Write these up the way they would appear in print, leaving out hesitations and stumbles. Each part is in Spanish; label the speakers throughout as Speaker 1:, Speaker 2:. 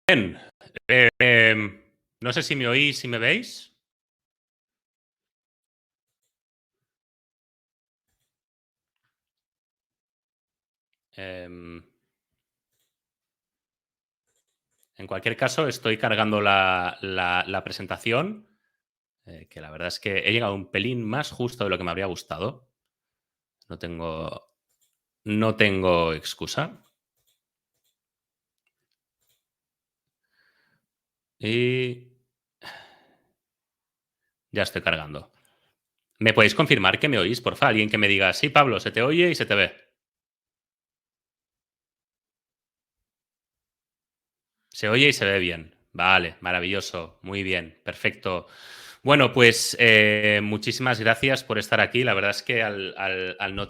Speaker 1: Bien. No sé si me oís, si me veis. Em, en cualquier caso, estoy cargando la presentación, que la verdad es que he llegado un pelín más justo de lo que me habría gustado. No tengo, no tengo excusa. Y ya estoy cargando. ¿Me podéis confirmar que me oís, porfa? Alguien que me diga, sí, Pablo, se te oye y se te ve. Se oye y se ve bien. Vale, maravilloso. Muy bien, perfecto. Bueno, pues muchísimas gracias por estar aquí. La verdad es que al no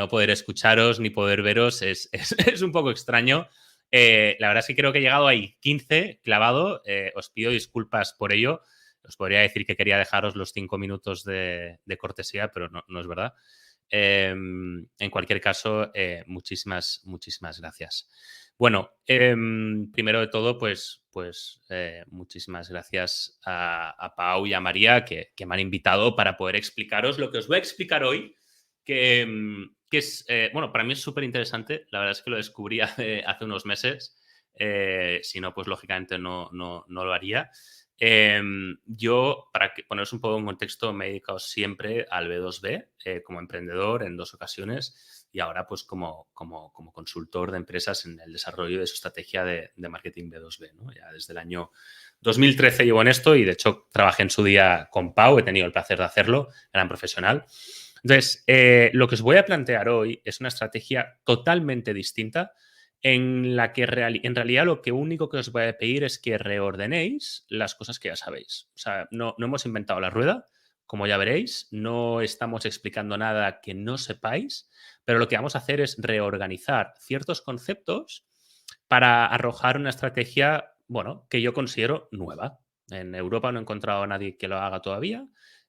Speaker 1: poder escucharos ni poder veros es un poco extraño. La verdad es que creo que he llegado ahí 15 clavado. Os pido disculpas por ello. Os podría decir que quería dejaros los 5 minutos de cortesía, pero no es verdad. En cualquier caso, muchísimas gracias. Bueno, primero de todo, pues muchísimas gracias a Pau y a María que me han invitado para poder explicaros lo que os voy a explicar hoy, que es, bueno, para mí es súper interesante. La verdad es que lo descubrí hace unos meses. Si no, pues lógicamente no lo haría. Yo, para poneros un poco en contexto, me he dedicado siempre al B2B como emprendedor en 2 ocasiones y ahora pues como consultor de empresas en el desarrollo de su estrategia de marketing B2B, ¿no? Ya desde el año 2013 llevo en esto y de hecho trabajé en su día con Pau, he tenido el placer de hacerlo, gran profesional. Entonces, lo que os voy a plantear hoy es una estrategia totalmente distinta en la que en realidad lo que único que os voy a pedir es que reordenéis las cosas que ya sabéis. O sea, no hemos inventado la rueda, como ya veréis, no estamos explicando nada que no sepáis, pero lo que vamos a hacer es reorganizar ciertos conceptos para arrojar una estrategia, bueno, que yo considero nueva. En Europa no he encontrado a nadie que lo haga todavía,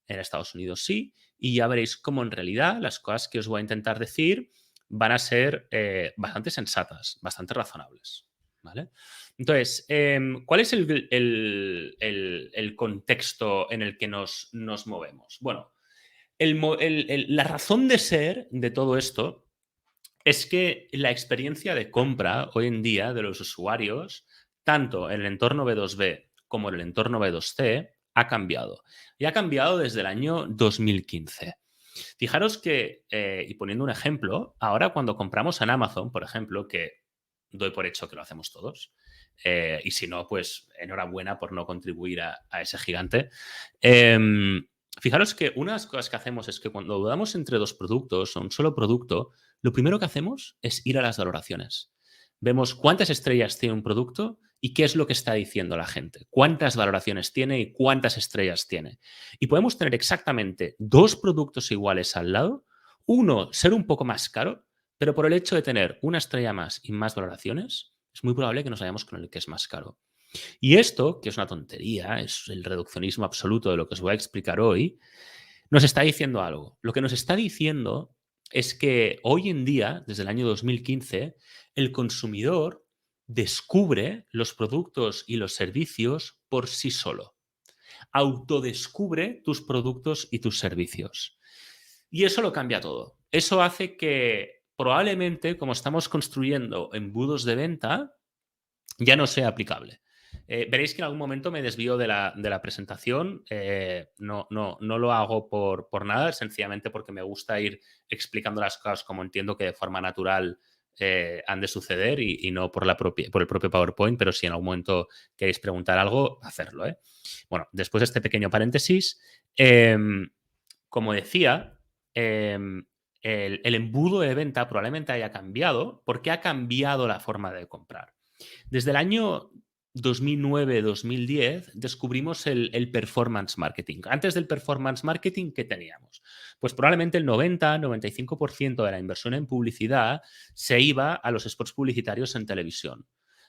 Speaker 1: en Estados Unidos sí, y ya veréis cómo en realidad las cosas que os voy a intentar decir van a ser bastante sensatas, bastante razonables. ¿Vale? Entonces, ¿cuál es el contexto en el que nos movemos? Bueno, la razón de ser de todo esto es que la experiencia de compra hoy en día de los usuarios, tanto en el entorno B2B como en el entorno B2C, ha cambiado. Y ha cambiado desde el año 2015. Fijaros que, y poniendo un ejemplo, ahora cuando compramos en Amazon, por ejemplo, que doy por hecho que lo hacemos todos, y si no, pues enhorabuena por no contribuir a ese gigante. Fijaros que una de las cosas que hacemos es que cuando dudamos entre dos productos o un solo producto, lo primero que hacemos es ir a las valoraciones. Vemos cuántas estrellas tiene un producto y qué es lo que está diciendo la gente, cuántas valoraciones tiene y cuántas estrellas tiene. Y podemos tener exactamente dos productos iguales al lado, uno ser un poco más caro, pero por el hecho de tener una estrella más y más valoraciones, es muy probable que nos vayamos con el que es más caro. Y esto, que es una tontería, es el reduccionismo absoluto de lo que os voy a explicar hoy, nos está diciendo algo. Lo que nos está diciendo es que hoy en día, desde el año 2015, el consumidor descubre los productos y los servicios por sí solo. Autodescubre tus productos y tus servicios. Y eso lo cambia todo. Eso hace que probablemente, como estamos construyendo embudos de venta, ya no sea aplicable. Veréis que en algún momento me desvío de la presentación. No lo hago por nada, sencillamente porque me gusta ir explicando las cosas como entiendo que de forma natural han de suceder y no por el propio PowerPoint, pero si en algún momento queréis preguntar algo, hacerlo. Bueno, después de este pequeño paréntesis, como decía, el embudo de venta probablemente haya cambiado porque ha cambiado la forma de comprar. Desde el año 2009-2010 descubrimos el performance marketing. Antes del performance marketing, ¿qué teníamos? Pues probablemente el 90-95% de la inversión en publicidad se iba a los spots publicitarios en televisión.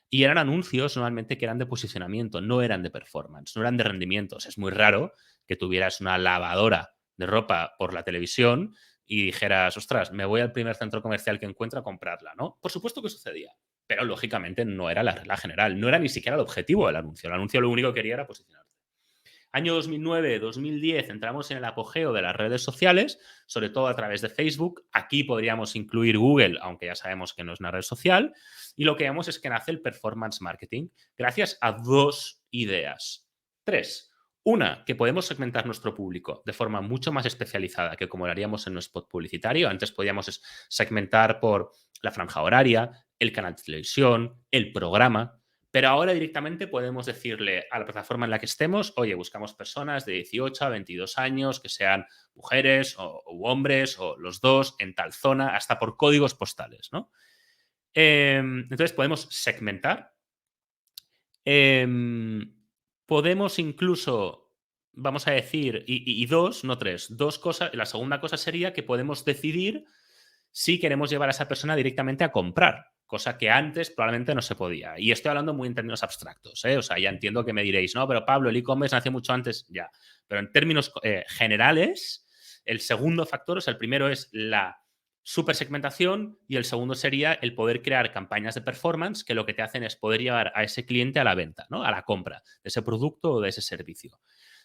Speaker 1: Y eran anuncios normalmente que eran de posicionamiento, no eran de performance, no eran de rendimientos. Es muy raro que tuvieras una lavadora de ropa por la televisión y dijeras, ostras, me voy al primer centro comercial que encuentro a comprarla, ¿no? Por supuesto que sucedía, pero lógicamente no era la regla general, no era ni siquiera el objetivo del anuncio. El anuncio lo único que quería era posicionarte. Año 2009-2010 entramos en el apogeo de las redes sociales, sobre todo a través de Facebook. Aquí podríamos incluir Google, aunque ya sabemos que no es una red social. Y lo que vemos es que nace el performance marketing gracias a dos ideas. Tres. Una, que podemos segmentar nuestro público de forma mucho más especializada que como lo haríamos en un spot publicitario. Antes podíamos segmentar por la franja horaria, el canal de televisión, el programa. Pero ahora directamente podemos decirle a la plataforma en la que estemos, oye, buscamos personas de 18 a 22 años que sean mujeres o hombres o los dos en tal zona, hasta por códigos postales, ¿no? Entonces podemos segmentar. Podemos incluso, vamos a decir, y dos, no tres, dos cosas. La segunda cosa sería que podemos decidir si queremos llevar a esa persona directamente a comprar, cosa que antes probablemente no se podía. Y estoy hablando muy en términos abstractos, ¿eh? O sea, ya entiendo que me diréis, no, pero Pablo, el e-commerce nació mucho antes, ya. Pero en términos generales, el segundo factor, o sea, el primero es la supersegmentación y el segundo sería el poder crear campañas de performance que lo que te hacen es poder llevar a ese cliente a la venta, ¿no? A la compra de ese producto o de ese servicio.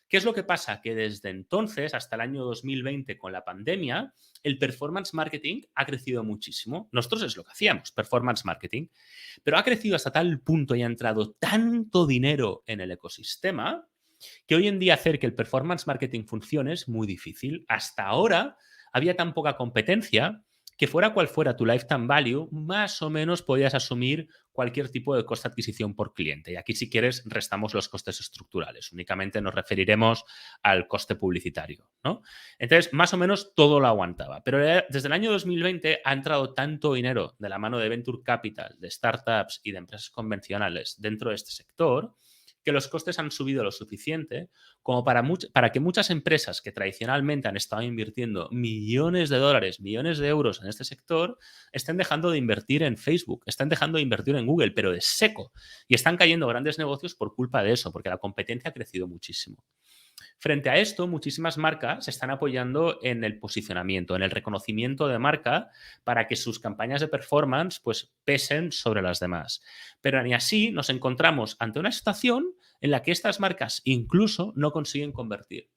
Speaker 1: ¿Qué es lo que pasa? Que desde entonces, hasta el año 2020, con la pandemia, el performance marketing ha crecido muchísimo. Nosotros es lo que hacíamos, performance marketing, pero ha crecido hasta tal punto y ha entrado tanto dinero en el ecosistema que hoy en día hacer que el performance marketing funcione es muy difícil. Hasta ahora había tan poca competencia que fuera cual fuera tu lifetime value, más o menos podías asumir cualquier tipo de coste de adquisición por cliente. Y aquí, si quieres, restamos los costes estructurales. Únicamente nos referiremos al coste publicitario, ¿no? Entonces, más o menos todo lo aguantaba. Pero desde el año 2020 ha entrado tanto dinero de la mano de Venture Capital, de startups y de empresas convencionales dentro de este sector, que los costes han subido lo suficiente como para que muchas empresas que tradicionalmente han estado invirtiendo millones de dólares, millones de euros en este sector, estén dejando de invertir en Facebook, están dejando de invertir en Google, pero de seco. Y están cayendo grandes negocios por culpa de eso, porque la competencia ha crecido muchísimo. Frente a esto, muchísimas marcas se están apoyando en el posicionamiento, en el reconocimiento de marca para que sus campañas de performance pues, pesen sobre las demás. Pero ni así nos encontramos ante una situación en la que estas marcas incluso no consiguen convertir.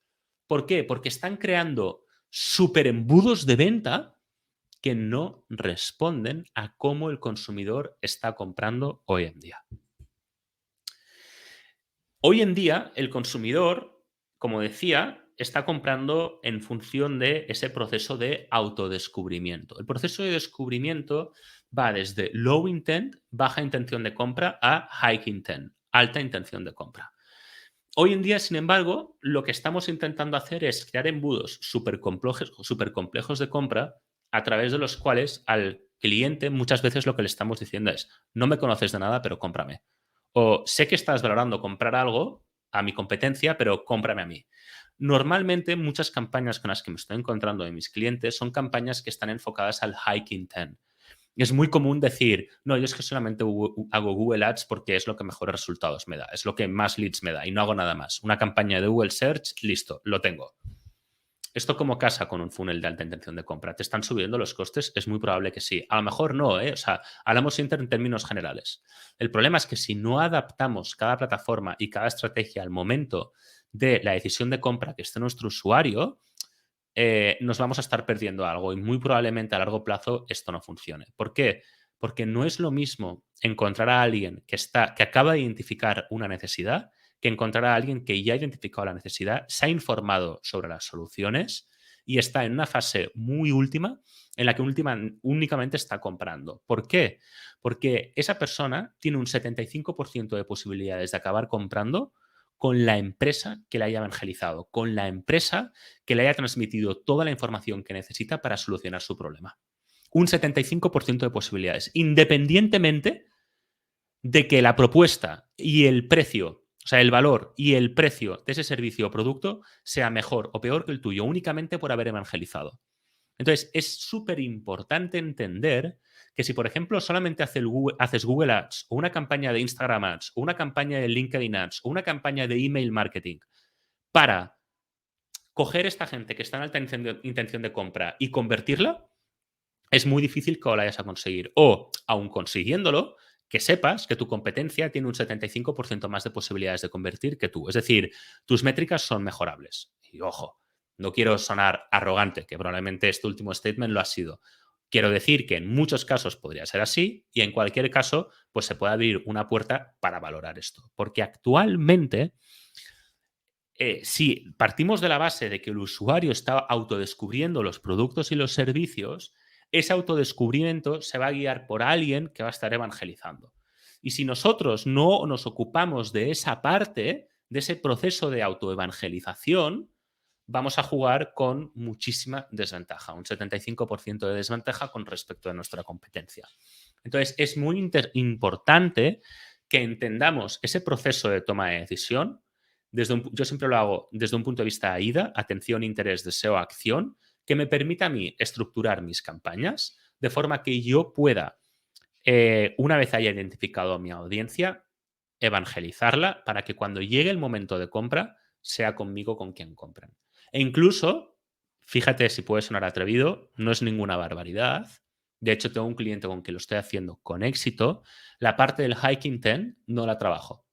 Speaker 1: ¿Por qué? Porque están creando superembudos de venta que no responden a cómo el consumidor está comprando hoy en día. Hoy en día, el consumidor, como decía, está comprando en función de ese proceso de autodescubrimiento. El proceso de descubrimiento va desde low intent, baja intención de compra, a high intent, alta intención de compra. Hoy en día, sin embargo, lo que estamos intentando hacer es crear embudos súper complejos de compra a través de los cuales al cliente muchas veces lo que le estamos diciendo es, no me conoces de nada, pero cómprame. O sé que estás valorando comprar algo a mi competencia, pero cómprame a mí. Normalmente, muchas campañas con las que me estoy encontrando de mis clientes son campañas que están enfocadas al high intent. Es muy común decir, no, yo es que solamente hago Google Ads porque es lo que mejores resultados me da, es lo que más leads me da y no hago nada más. Una campaña de Google Search, listo, lo tengo. ¿Esto cómo casa con un funnel de alta intención de compra? ¿Te están subiendo los costes? Es muy probable que sí. A lo mejor no, ¿eh? O sea, hablamos siempre en términos generales. El problema es que si no adaptamos cada plataforma y cada estrategia al momento de la decisión de compra que esté nuestro usuario, nos vamos a estar perdiendo algo y muy probablemente a largo plazo esto no funcione. ¿Por qué? Porque no es lo mismo encontrar a alguien que acaba de identificar una necesidad que encontrar a alguien que ya ha identificado la necesidad, se ha informado sobre las soluciones y está en una fase muy última en la que únicamente está comprando. ¿Por qué? Porque esa persona tiene un 75% de posibilidades de acabar comprando con la empresa que la haya evangelizado, con la empresa que le haya transmitido toda la información que necesita para solucionar su problema. Un 75% de posibilidades, independientemente de que la propuesta y el precio, o sea, el valor y el precio de ese servicio o producto sea mejor o peor que el tuyo, únicamente por haber evangelizado. Entonces, es súper importante entender que si, por ejemplo, solamente haces Google Ads o una campaña de Instagram Ads o una campaña de LinkedIn Ads o una campaña de email marketing para coger esta gente que está en alta intención de compra y convertirla, es muy difícil que lo vayas a conseguir. O, aun consiguiéndolo, que sepas que tu competencia tiene un 75% más de posibilidades de convertir que tú. Es decir, tus métricas son mejorables. Y ojo, no quiero sonar arrogante, que probablemente este último statement lo ha sido. Quiero decir que en muchos casos podría ser así y en cualquier caso, pues se puede abrir una puerta para valorar esto. Porque actualmente, si partimos de la base de que el usuario está autodescubriendo los productos y los servicios, ese autodescubrimiento se va a guiar por alguien que va a estar evangelizando. Y si nosotros no nos ocupamos de esa parte, de ese proceso de autoevangelización, vamos a jugar con muchísima desventaja, un 75% de desventaja con respecto a nuestra competencia. Entonces, es muy importante que entendamos ese proceso de toma de decisión. Yo siempre lo hago desde un punto de vista AIDA, atención, interés, deseo, acción, que me permita a mí estructurar mis campañas de forma que yo pueda, una vez haya identificado a mi audiencia, evangelizarla para que cuando llegue el momento de compra sea conmigo con quien compren. E incluso, fíjate si puede sonar atrevido, no es ninguna barbaridad. De hecho, tengo un cliente con quien lo estoy haciendo con éxito. La parte del high intent no la trabajo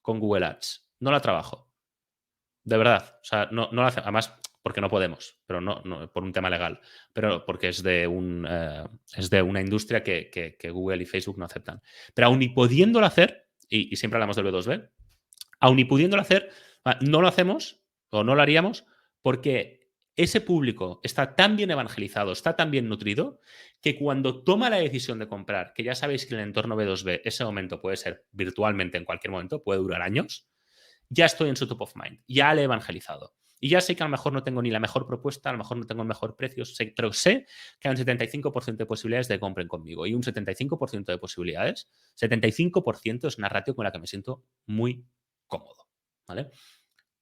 Speaker 1: con Google Ads. No la trabajo. De verdad. O sea, no la además, porque no podemos, pero no por un tema legal, pero porque es de una industria que Google y Facebook no aceptan. Pero aun y pudiéndolo hacer, y siempre hablamos del B2B, aun y pudiéndolo hacer, no lo hacemos o no lo haríamos porque ese público está tan bien evangelizado, está tan bien nutrido, que cuando toma la decisión de comprar, que ya sabéis que en el entorno B2B ese momento puede ser virtualmente en cualquier momento, puede durar años, ya estoy en su top of mind, ya le he evangelizado. Y ya sé que a lo mejor no tengo ni la mejor propuesta, a lo mejor no tengo el mejor precio, pero sé que hay un 75% de posibilidades de que compren conmigo. Y un 75% de posibilidades, 75% es una ratio con la que me siento muy cómodo. ¿Vale?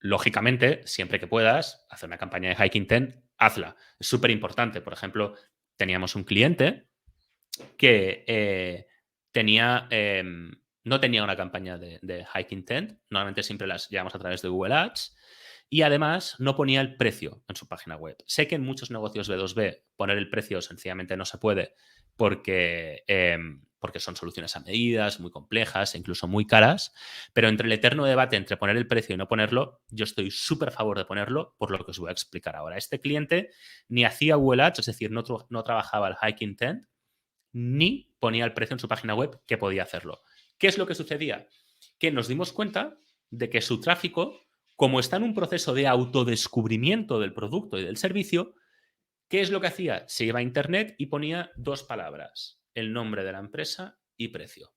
Speaker 1: Lógicamente, siempre que puedas hacer una campaña de Hike Intent, hazla. Es súper importante. Por ejemplo, teníamos un cliente que no tenía una campaña de Hike Intent. Normalmente siempre las llevamos a través de Google Ads. Y además no ponía el precio en su página web. Sé que en muchos negocios B2B poner el precio sencillamente no se puede porque son soluciones a medidas, muy complejas e incluso muy caras, pero entre el eterno debate entre poner el precio y no ponerlo, yo estoy súper a favor de ponerlo por lo que os voy a explicar ahora. Este cliente ni hacía Google Ads, es decir, no trabajaba el Hike Intent, ni ponía el precio en su página web que podía hacerlo. ¿Qué es lo que sucedía? Que nos dimos cuenta de que su tráfico, como está en un proceso de autodescubrimiento del producto y del servicio, ¿qué es lo que hacía? Se iba a internet y ponía dos palabras, el nombre de la empresa y precio.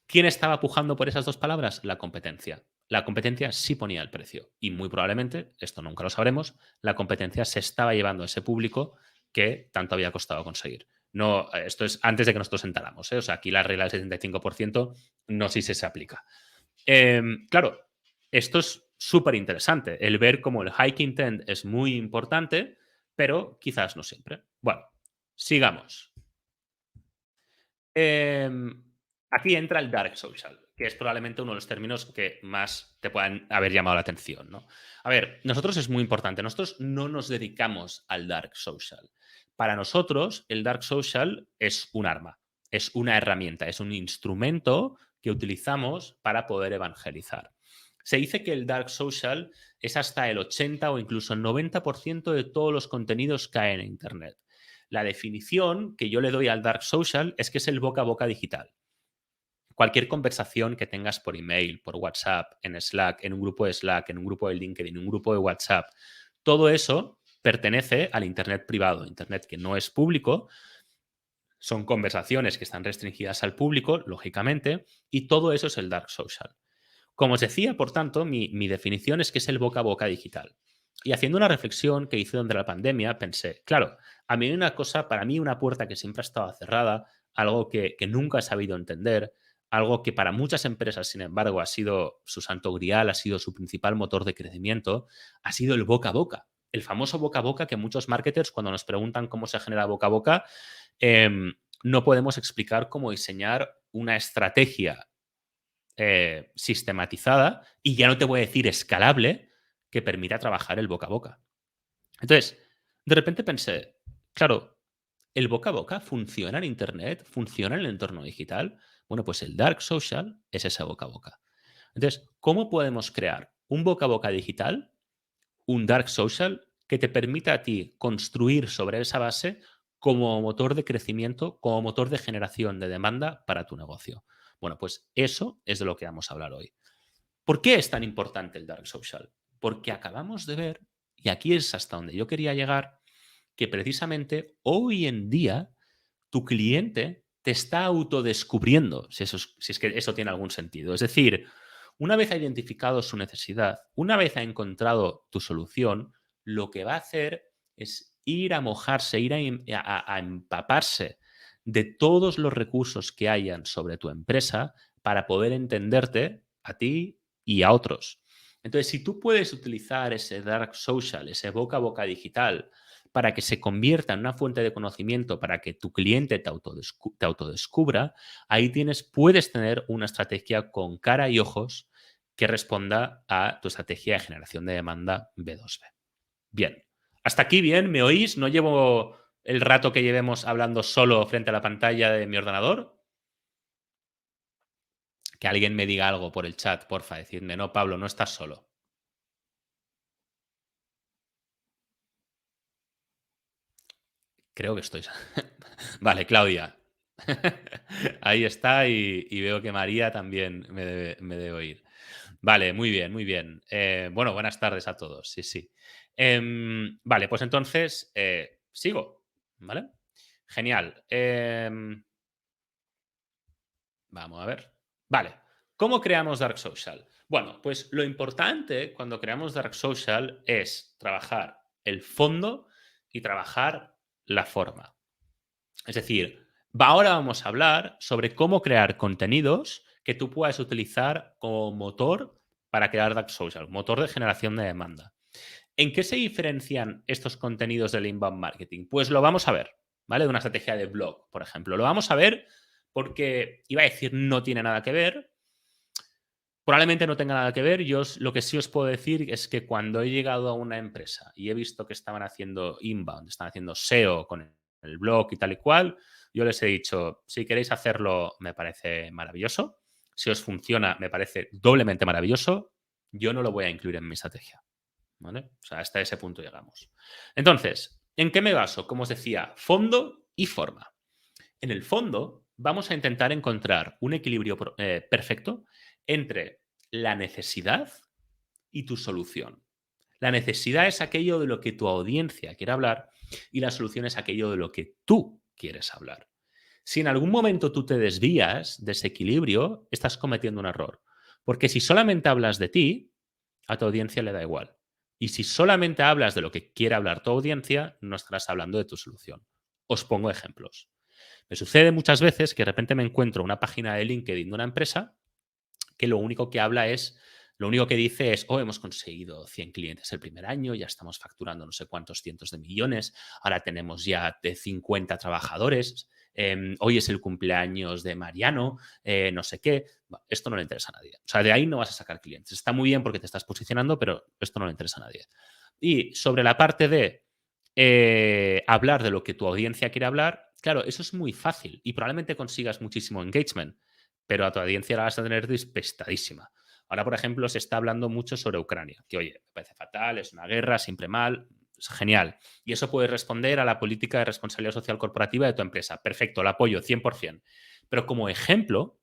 Speaker 1: ¿Quién estaba pujando por esas dos palabras? La competencia. La competencia sí ponía el precio y muy probablemente, esto nunca lo sabremos, la competencia se estaba llevando a ese público que tanto había costado conseguir. No, esto es antes de que nosotros entráramos. O sea, aquí la regla del 75% no sé si se aplica. Claro, esto es súper interesante. El ver cómo el high intent es muy importante, pero quizás no siempre. Bueno, sigamos. Aquí entra el dark social, que es probablemente uno de los términos que más te puedan haber llamado la atención, ¿no? A ver, nosotros es muy importante. Nosotros no nos dedicamos al dark social. Para nosotros, el dark social es un arma, es una herramienta, es un instrumento que utilizamos para poder evangelizar. Se dice que el dark social es hasta el 80 o incluso el 90% de todos los contenidos que hay en Internet. La definición que yo le doy al dark social es que es el boca a boca digital. Cualquier conversación que tengas por email, por WhatsApp, en Slack, en un grupo de Slack, en un grupo de LinkedIn, en un grupo de WhatsApp, todo eso pertenece al Internet privado, Internet que no es público. Son conversaciones que están restringidas al público, lógicamente, y todo eso es el dark social. Como os decía, por tanto, mi definición es que es el boca a boca digital. Y haciendo una reflexión que hice durante la pandemia, pensé, claro, a mí una cosa, para mí una puerta que siempre ha estado cerrada, algo que nunca he sabido entender, algo que para muchas empresas, sin embargo, ha sido su santo grial, ha sido su principal motor de crecimiento, ha sido el boca a boca. El famoso boca a boca que muchos marketers, cuando nos preguntan cómo se genera boca a boca, no podemos explicar cómo diseñar una estrategia sistematizada y ya no te voy a decir escalable que permita trabajar el boca a boca. Entonces, de repente pensé, claro, el boca a boca funciona en Internet, funciona en el entorno digital. Bueno, pues el dark social es ese boca a boca. Entonces, ¿cómo podemos crear un boca a boca digital, un dark social, que te permita a ti construir sobre esa base como motor de crecimiento, como motor de generación de demanda para tu negocio? Bueno, pues eso es de lo que vamos a hablar hoy. ¿Por qué es tan importante el dark social? Porque acabamos de ver, y aquí es hasta donde yo quería llegar, que precisamente hoy en día tu cliente te está autodescubriendo, si es que eso tiene algún sentido. Es decir, una vez ha identificado su necesidad, una vez ha encontrado tu solución, lo que va a hacer es ir a mojarse, ir a empaparse de todos los recursos que hayan sobre tu empresa para poder entenderte a ti y a otros. Entonces, si tú puedes utilizar ese dark social, ese boca a boca digital, para que se convierta en una fuente de conocimiento, para que tu cliente te autodescubra, ahí puedes tener una estrategia con cara y ojos que responda a tu estrategia de generación de demanda B2B. Bien, hasta aquí bien, ¿me oís? ¿No llevo el rato que llevemos hablando solo frente a la pantalla de mi ordenador? Que alguien me diga algo por el chat, porfa, decirme, no, Pablo, no estás solo. Creo que estoy. Vale, Claudia. Ahí está y veo que María también me debe oír. Vale, muy bien, muy bien. Bueno, buenas tardes a todos, sí, sí. Vale, pues entonces sigo, ¿vale? Genial. Vamos a ver. Vale, ¿cómo creamos Dark Social? Bueno, pues lo importante cuando creamos Dark Social es trabajar el fondo y trabajar la forma. Es decir, ahora vamos a hablar sobre cómo crear contenidos que tú puedas utilizar como motor para crear Dark Social, motor de generación de demanda. ¿En qué se diferencian estos contenidos del inbound marketing? Pues lo vamos a ver, ¿vale? De una estrategia de blog, por ejemplo. Lo vamos a ver porque iba a decir no tiene nada que ver. Probablemente no tenga nada que ver. Lo que sí os puedo decir es que cuando he llegado a una empresa y he visto que estaban haciendo inbound, están haciendo SEO con el blog y tal y cual, yo les he dicho, si queréis hacerlo, me parece maravilloso. Si os funciona, me parece doblemente maravilloso. Yo no lo voy a incluir en mi estrategia. ¿Vale? O sea, hasta ese punto llegamos. Entonces, ¿en qué me baso? Como os decía, fondo y forma. En el fondo, vamos a intentar encontrar un equilibrio perfecto entre la necesidad y tu solución. La necesidad es aquello de lo que tu audiencia quiere hablar y la solución es aquello de lo que tú quieres hablar. Si en algún momento tú te desvías de ese equilibrio, estás cometiendo un error. Porque si solamente hablas de ti, a tu audiencia le da igual. Y si solamente hablas de lo que quiere hablar tu audiencia, no estarás hablando de tu solución. Os pongo ejemplos. Me sucede muchas veces que de repente me encuentro una página de LinkedIn de una empresa que lo único que dice es, oh, hemos conseguido 100 clientes el primer año, ya estamos facturando no sé cuántos cientos de millones, ahora tenemos ya de 50 trabajadores, hoy es el cumpleaños de Mariano, no sé qué. Bueno, esto no le interesa a nadie. O sea, de ahí no vas a sacar clientes. Está muy bien porque te estás posicionando, pero esto no le interesa a nadie. Y sobre la parte de hablar de lo que tu audiencia quiere hablar, claro, eso es muy fácil y probablemente consigas muchísimo engagement, pero a tu audiencia la vas a tener despistadísima. Ahora, por ejemplo, se está hablando mucho sobre Ucrania, que oye, me parece fatal, es una guerra, siempre mal, es genial. Y eso puede responder a la política de responsabilidad social corporativa de tu empresa. Perfecto, la apoyo 100%. Pero como ejemplo,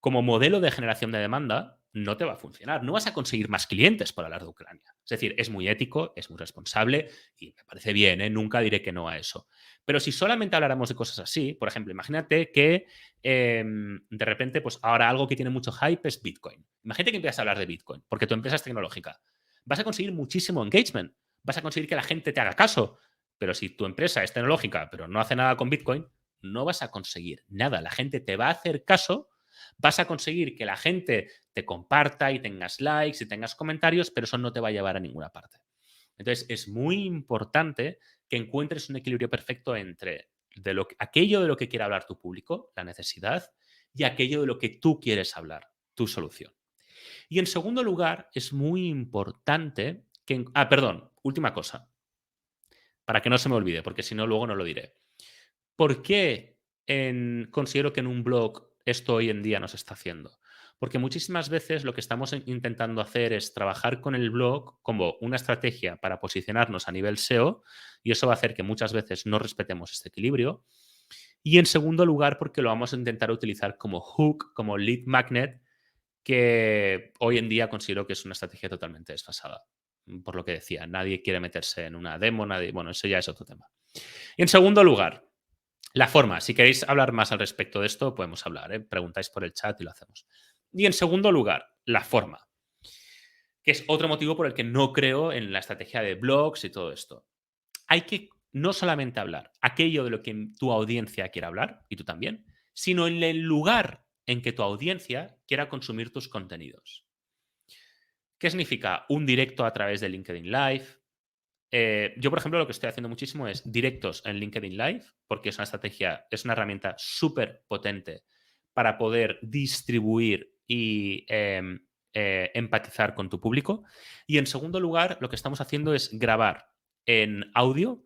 Speaker 1: como modelo de generación de demanda, no te va a funcionar. No vas a conseguir más clientes por hablar de Ucrania. Es decir, es muy ético, es muy responsable y me parece bien, ¿eh? Nunca diré que no a eso. Pero si solamente habláramos de cosas así, por ejemplo, imagínate que de repente, pues ahora algo que tiene mucho hype es Bitcoin. Imagínate que empiezas a hablar de Bitcoin, porque tu empresa es tecnológica. Vas a conseguir muchísimo engagement, vas a conseguir que la gente te haga caso. Pero si tu empresa es tecnológica, pero no hace nada con Bitcoin, no vas a conseguir nada. La gente te va a hacer caso, vas a conseguir que la gente te comparta y tengas likes y tengas comentarios, pero eso no te va a llevar a ninguna parte. Entonces, es muy importante que encuentres un equilibrio perfecto entre aquello de lo que quiere hablar tu público, la necesidad, y aquello de lo que tú quieres hablar, tu solución. Y en segundo lugar, es muy importante que... perdón, última cosa, para que no se me olvide, porque si no, luego no lo diré. ¿Por qué considero que en un blog esto hoy en día no se está haciendo? Porque muchísimas veces lo que estamos intentando hacer es trabajar con el blog como una estrategia para posicionarnos a nivel SEO y eso va a hacer que muchas veces no respetemos este equilibrio. Y en segundo lugar, porque lo vamos a intentar utilizar como hook, como lead magnet, que hoy en día considero que es una estrategia totalmente desfasada. Por lo que decía, nadie quiere meterse en una demo, nadie, bueno, eso ya es otro tema. Y en segundo lugar, la forma. Si queréis hablar más al respecto de esto, podemos hablar, ¿eh? Preguntáis por el chat y lo hacemos. Y en segundo lugar, la forma, que es otro motivo por el que no creo en la estrategia de blogs y todo esto. Hay que no solamente hablar aquello de lo que tu audiencia quiere hablar, y tú también, sino en el lugar en que tu audiencia quiera consumir tus contenidos. ¿Qué significa un directo a través de LinkedIn Live? Yo, por ejemplo, lo que estoy haciendo muchísimo es directos en LinkedIn Live, porque es una estrategia, es una herramienta súper potente para poder distribuir y empatizar con tu público. Y en segundo lugar, lo que estamos haciendo es grabar en audio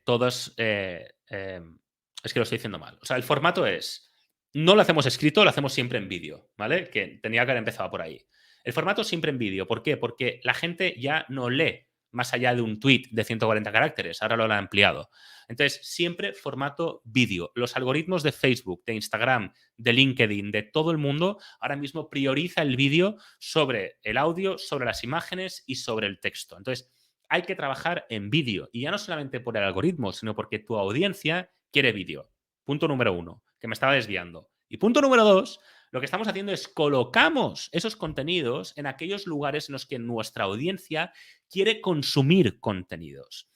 Speaker 1: todos. Es que lo estoy diciendo mal. O sea, el formato es. No lo hacemos escrito, lo hacemos siempre en vídeo, ¿vale? Que tenía que haber empezado por ahí. El formato siempre en vídeo. ¿Por qué? Porque la gente ya no lee más allá de un tweet de 140 caracteres. Ahora lo han ampliado. Entonces, siempre formato vídeo. Los algoritmos de Facebook, de Instagram, de LinkedIn, de todo el mundo, ahora mismo prioriza el vídeo sobre el audio, sobre las imágenes y sobre el texto. Entonces, hay que trabajar en vídeo. Y ya no solamente por el algoritmo, sino porque tu audiencia quiere vídeo. Punto número uno, que me estaba desviando. Y punto número dos, lo que estamos haciendo es colocamos esos contenidos en aquellos lugares en los que nuestra audiencia quiere consumir contenidos.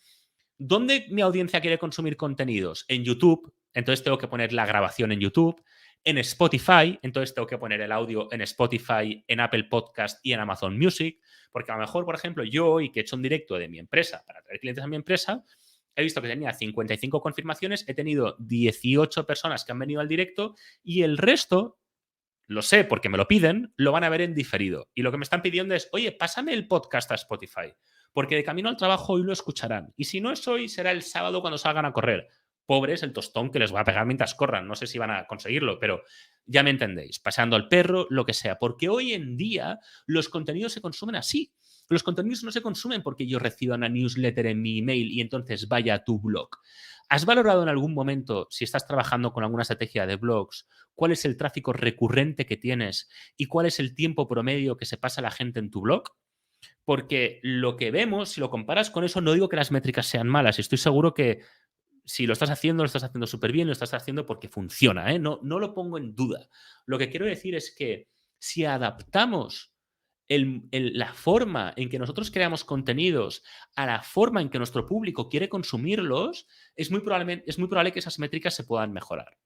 Speaker 1: ¿Dónde mi audiencia quiere consumir contenidos? En YouTube, entonces tengo que poner la grabación en YouTube. En Spotify, entonces tengo que poner el audio en Spotify, en Apple Podcast y en Amazon Music, porque a lo mejor, por ejemplo, yo hoy que he hecho un directo de mi empresa para traer clientes a mi empresa, he visto que tenía 55 confirmaciones, he tenido 18 personas que han venido al directo y el resto, lo sé porque me lo piden, lo van a ver en diferido. Y lo que me están pidiendo es, oye, pásame el podcast a Spotify, porque de camino al trabajo hoy lo escucharán. Y si no es hoy, será el sábado cuando salgan a correr. Pobres el tostón que les va a pegar mientras corran. No sé si van a conseguirlo, pero ya me entendéis. Pasando al perro, lo que sea. Porque hoy en día los contenidos se consumen así. Los contenidos no se consumen porque yo reciba una newsletter en mi email y entonces vaya a tu blog. ¿Has valorado en algún momento, si estás trabajando con alguna estrategia de blogs, cuál es el tráfico recurrente que tienes y cuál es el tiempo promedio que se pasa la gente en tu blog? Porque lo que vemos, si lo comparas con eso, no digo que las métricas sean malas. Estoy seguro que si lo estás haciendo súper bien, lo estás haciendo porque funciona, ¿eh? No, no lo pongo en duda. Lo que quiero decir es que si adaptamos la forma en que nosotros creamos contenidos a la forma en que nuestro público quiere consumirlos, es muy probable que esas métricas se puedan mejorar.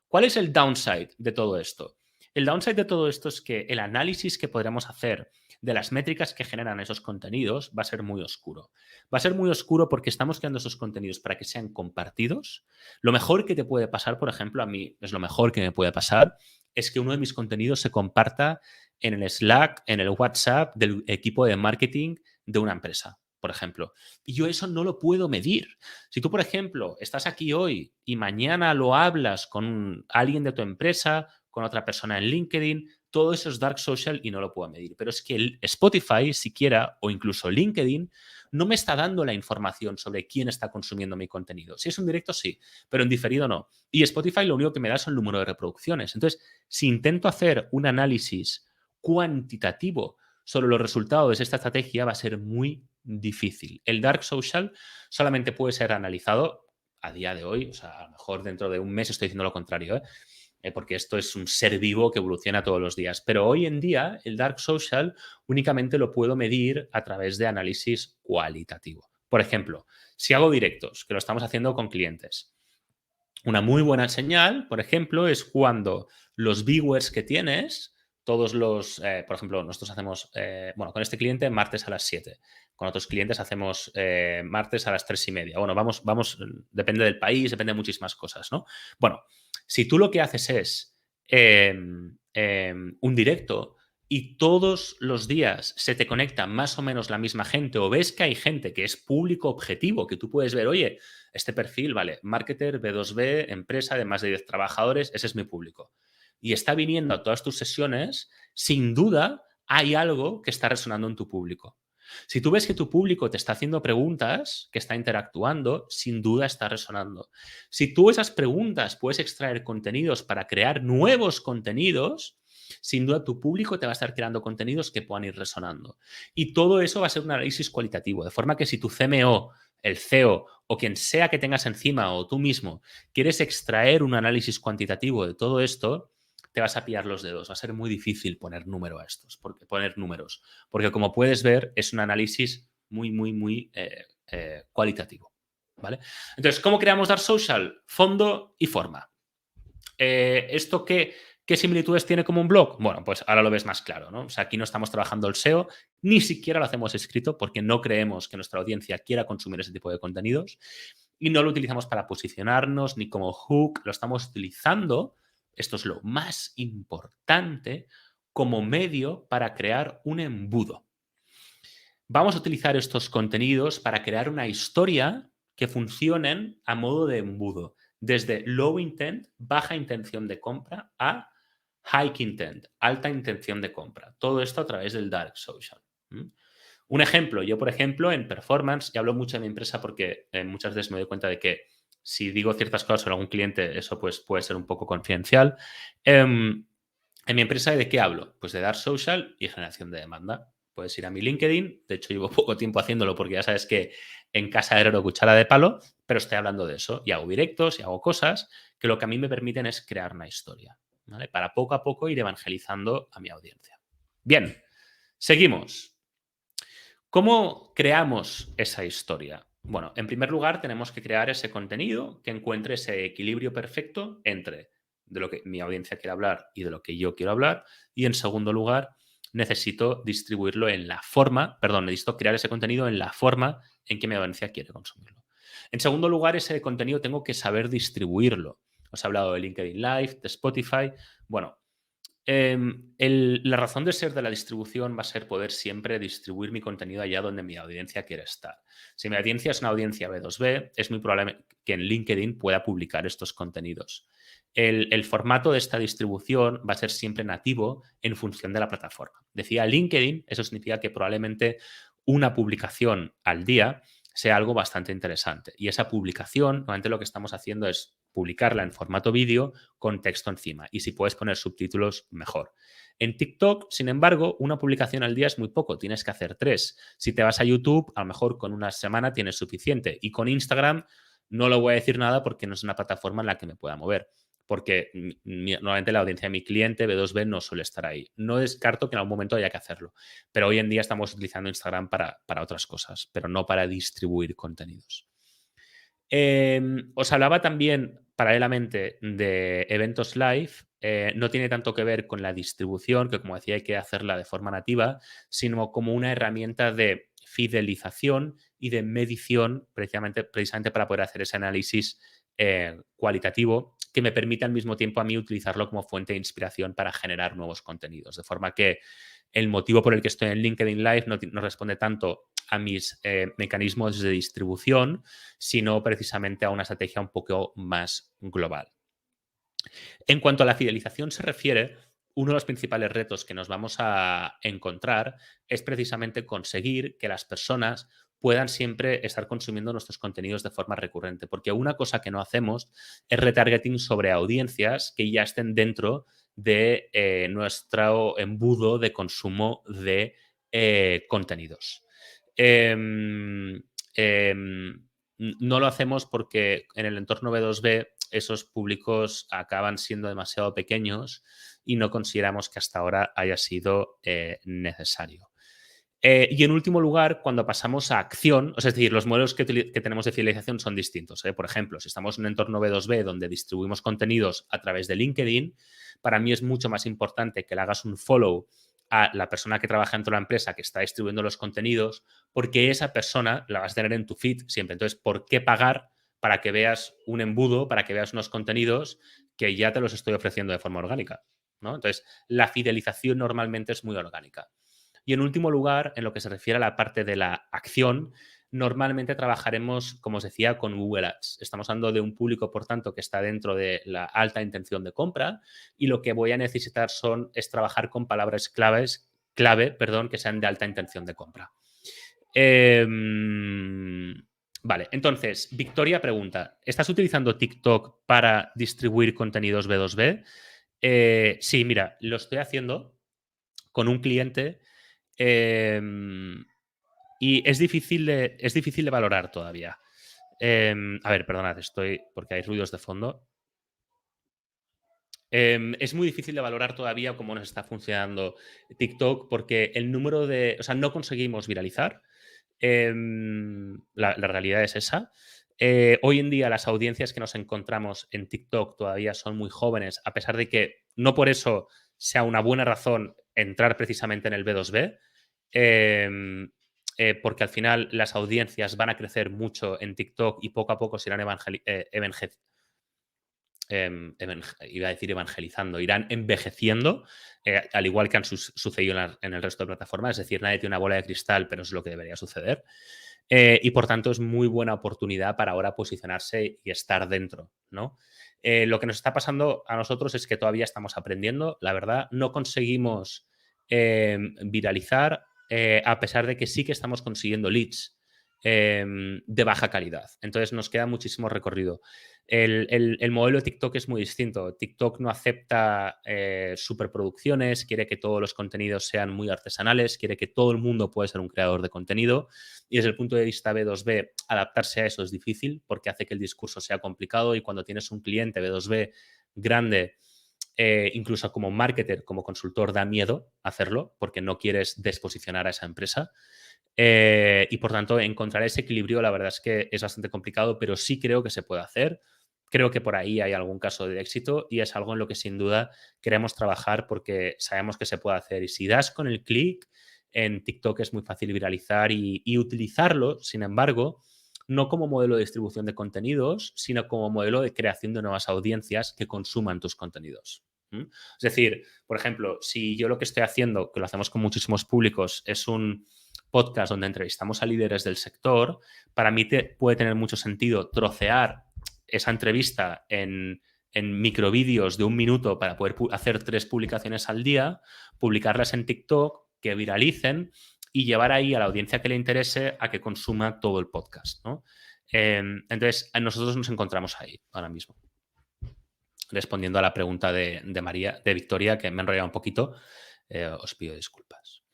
Speaker 1: ¿Cuál es el downside de todo esto? El downside de todo esto es que el análisis que podremos hacer de las métricas que generan esos contenidos va a ser muy oscuro. Va a ser muy oscuro porque estamos creando esos contenidos para que sean compartidos. Lo mejor que te puede pasar, por ejemplo, a mí es lo mejor que me puede pasar, es que uno de mis contenidos se comparta en el Slack, en el WhatsApp del equipo de marketing de una empresa, por ejemplo. Y yo eso no lo puedo medir. Si tú, por ejemplo, estás aquí hoy y mañana lo hablas con alguien de tu empresa, con otra persona en LinkedIn, todo eso es dark social y no lo puedo medir. Pero es que el Spotify siquiera, o incluso LinkedIn, no me está dando la información sobre quién está consumiendo mi contenido. Si es un directo, sí, pero en diferido no. Y Spotify lo único que me da es el número de reproducciones. Entonces, si intento hacer un análisis cuantitativo sobre los resultados de esta estrategia, va a ser muy difícil. El dark social solamente puede ser analizado a día de hoy, o sea, a lo mejor dentro de un mes estoy diciendo lo contrario, porque esto es un ser vivo que evoluciona todos los días. Pero hoy en día el dark social únicamente lo puedo medir a través de análisis cualitativo. Por ejemplo, si hago directos, que lo estamos haciendo con clientes, una muy buena señal, por ejemplo, es cuando los viewers que tienes, todos los, por ejemplo, nosotros hacemos, bueno, con este cliente martes a las 7, con otros clientes hacemos martes a las 3:30. Bueno, vamos, depende del país, depende de muchísimas cosas, ¿no? Bueno, si tú lo que haces es un directo y todos los días se te conecta más o menos la misma gente o ves que hay gente que es público objetivo, que tú puedes ver, oye, este perfil, vale, marketer, B2B, empresa de más de 10 trabajadores, ese es mi público. Y está viniendo a todas tus sesiones, sin duda hay algo que está resonando en tu público. Si tú ves que tu público te está haciendo preguntas, que está interactuando, sin duda está resonando. Si tú esas preguntas puedes extraer contenidos para crear nuevos contenidos, sin duda tu público te va a estar creando contenidos que puedan ir resonando. Y todo eso va a ser un análisis cualitativo, de forma que si tu CMO, el CEO o quien sea que tengas encima o tú mismo quieres extraer un análisis cuantitativo de todo esto, te vas a pillar los dedos. Va a ser muy difícil poner número a estos, poner números. Porque como puedes ver, es un análisis muy cualitativo. ¿Vale? Entonces, ¿cómo creamos Dark Social? Fondo y forma. ¿Esto qué similitudes tiene como un blog? Bueno, pues ahora lo ves más claro, ¿no? O sea, aquí no estamos trabajando el SEO, ni siquiera lo hacemos escrito porque no creemos que nuestra audiencia quiera consumir ese tipo de contenidos y no lo utilizamos para posicionarnos ni como hook, lo estamos utilizando, esto es lo más importante, como medio para crear un embudo. Vamos a utilizar estos contenidos para crear una historia que funcionen a modo de embudo, desde low intent, baja intención de compra, a high intent, alta intención de compra. Todo esto a través del dark social. Un ejemplo, yo por ejemplo en performance, y hablo mucho de mi empresa porque muchas veces me doy cuenta de que si digo ciertas cosas sobre algún cliente, eso pues puede ser un poco confidencial. En mi empresa, ¿de qué hablo? Pues de Dark Social y generación de demanda. Puedes ir a mi LinkedIn, de hecho llevo poco tiempo haciéndolo porque ya sabes que en casa de herrero cuchara de palo, pero estoy hablando de eso y hago directos y hago cosas que lo que a mí me permiten es crear una historia, ¿vale? Para poco a poco ir evangelizando a mi audiencia. Bien, seguimos. ¿Cómo creamos esa historia? Bueno, en primer lugar tenemos que crear ese contenido que encuentre ese equilibrio perfecto entre de lo que mi audiencia quiere hablar y de lo que yo quiero hablar. Y en segundo lugar, necesito distribuirlo en la forma, perdón, necesito crear ese contenido en la forma en que mi audiencia quiere consumirlo. En segundo lugar, ese contenido tengo que saber distribuirlo. Os he hablado de LinkedIn Live, de Spotify. Bueno, la razón de ser de la distribución va a ser poder siempre distribuir mi contenido allá donde mi audiencia quiere estar. Si mi audiencia es una audiencia B2B, es muy probable que en LinkedIn pueda publicar estos contenidos. El formato de esta distribución va a ser siempre nativo en función de la plataforma. Decía LinkedIn, eso significa que probablemente una publicación al día sea algo bastante interesante. Y esa publicación, normalmente lo que estamos haciendo es publicarla en formato vídeo con texto encima. Y si puedes poner subtítulos, mejor. En TikTok, sin embargo, una publicación al día es muy poco, tienes que hacer 3. Si te vas a YouTube, a lo mejor con una semana tienes suficiente. Y con Instagram no lo voy a decir nada porque no es una plataforma en la que me pueda mover. Porque normalmente la audiencia de mi cliente B2B no suele estar ahí. No descarto que en algún momento haya que hacerlo. Pero hoy en día estamos utilizando Instagram para otras cosas, pero no para distribuir contenidos. Os hablaba también paralelamente de eventos live. No tiene tanto que ver con la distribución, que como decía hay que hacerla de forma nativa, sino como una herramienta de fidelización y de medición precisamente para poder hacer ese análisis cualitativo que me permite al mismo tiempo a mí utilizarlo como fuente de inspiración para generar nuevos contenidos. De forma que el motivo por el que estoy en LinkedIn Live no responde tanto a mis mecanismos de distribución, sino precisamente a una estrategia un poco más global. En cuanto a la fidelización se refiere, uno de los principales retos que nos vamos a encontrar es precisamente conseguir que las personas puedan siempre estar consumiendo nuestros contenidos de forma recurrente, porque una cosa que no hacemos es retargeting sobre audiencias que ya estén dentro de nuestro embudo de consumo de contenidos. Em, no lo hacemos porque en el entorno B2B esos públicos acaban siendo demasiado pequeños y no consideramos que hasta ahora haya sido necesario. Y en último lugar, cuando pasamos a acción, es decir, los modelos que tenemos de fidelización son distintos. Por ejemplo, si estamos en un entorno B2B donde distribuimos contenidos a través de LinkedIn, para mí es mucho más importante que le hagas un follow a la persona que trabaja dentro de la empresa que está distribuyendo los contenidos, porque esa persona la vas a tener en tu feed siempre. Entonces, ¿por qué pagar para que veas un embudo, para que veas unos contenidos que ya te los estoy ofreciendo de forma orgánica? ¿no? Entonces, la fidelización normalmente es muy orgánica. Y en último lugar, en lo que se refiere a la parte de la acción, normalmente trabajaremos, como os decía, con Google Ads. Estamos hablando de un público, por tanto, que está dentro de la alta intención de compra y lo que voy a necesitar es trabajar con palabras clave, que sean de alta intención de compra. Vale, entonces, Victoria pregunta, ¿estás utilizando TikTok para distribuir contenidos B2B? Sí, mira, lo estoy haciendo con un cliente y es difícil de valorar todavía. A ver, perdonad, porque hay ruidos de fondo. Es muy difícil de valorar todavía cómo nos está funcionando TikTok porque el número de... O sea, no conseguimos viralizar. La realidad es esa. Hoy en día las audiencias que nos encontramos en TikTok todavía son muy jóvenes, a pesar de que no por eso sea una buena razón entrar precisamente en el B2B, porque al final las audiencias van a crecer mucho en TikTok y poco a poco se irán iba a decir evangelizando, irán envejeciendo, al igual que han sucedido en el resto de plataformas. Es decir, nadie tiene una bola de cristal, pero es lo que debería suceder. Y por tanto es muy buena oportunidad para ahora posicionarse y estar dentro, ¿no? Lo que nos está pasando a nosotros es que todavía estamos aprendiendo, la verdad, no conseguimos viralizar, a pesar de que sí que estamos consiguiendo leads de baja calidad. Entonces nos queda muchísimo recorrido. El modelo de TikTok es muy distinto. TikTok no acepta superproducciones, quiere que todos los contenidos sean muy artesanales, quiere que todo el mundo pueda ser un creador de contenido. Y desde el punto de vista B2B, adaptarse a eso es difícil porque hace que el discurso sea complicado y cuando tienes un cliente B2B grande, incluso como marketer, como consultor, da miedo hacerlo porque no quieres desposicionar a esa empresa. Y por tanto, encontrar ese equilibrio, la verdad es que es bastante complicado, pero sí creo que se puede hacer. Creo que por ahí hay algún caso de éxito y es algo en lo que sin duda queremos trabajar porque sabemos que se puede hacer. Y si das con el clic, en TikTok es muy fácil viralizar y utilizarlo, sin embargo, no como modelo de distribución de contenidos, sino como modelo de creación de nuevas audiencias que consuman tus contenidos. ¿Mm? Es decir, por ejemplo, si yo lo que estoy haciendo, que lo hacemos con muchísimos públicos, es un podcast donde entrevistamos a líderes del sector, para mí puede tener mucho sentido trocear esa entrevista en microvídeos de 1 minuto para poder hacer 3 publicaciones al día, publicarlas en TikTok, que viralicen y llevar ahí a la audiencia que le interese a que consuma todo el podcast, ¿no? Entonces, nosotros nos encontramos ahí ahora mismo. Respondiendo a la pregunta de Victoria, que me he enrollado un poquito, os pido disculpas.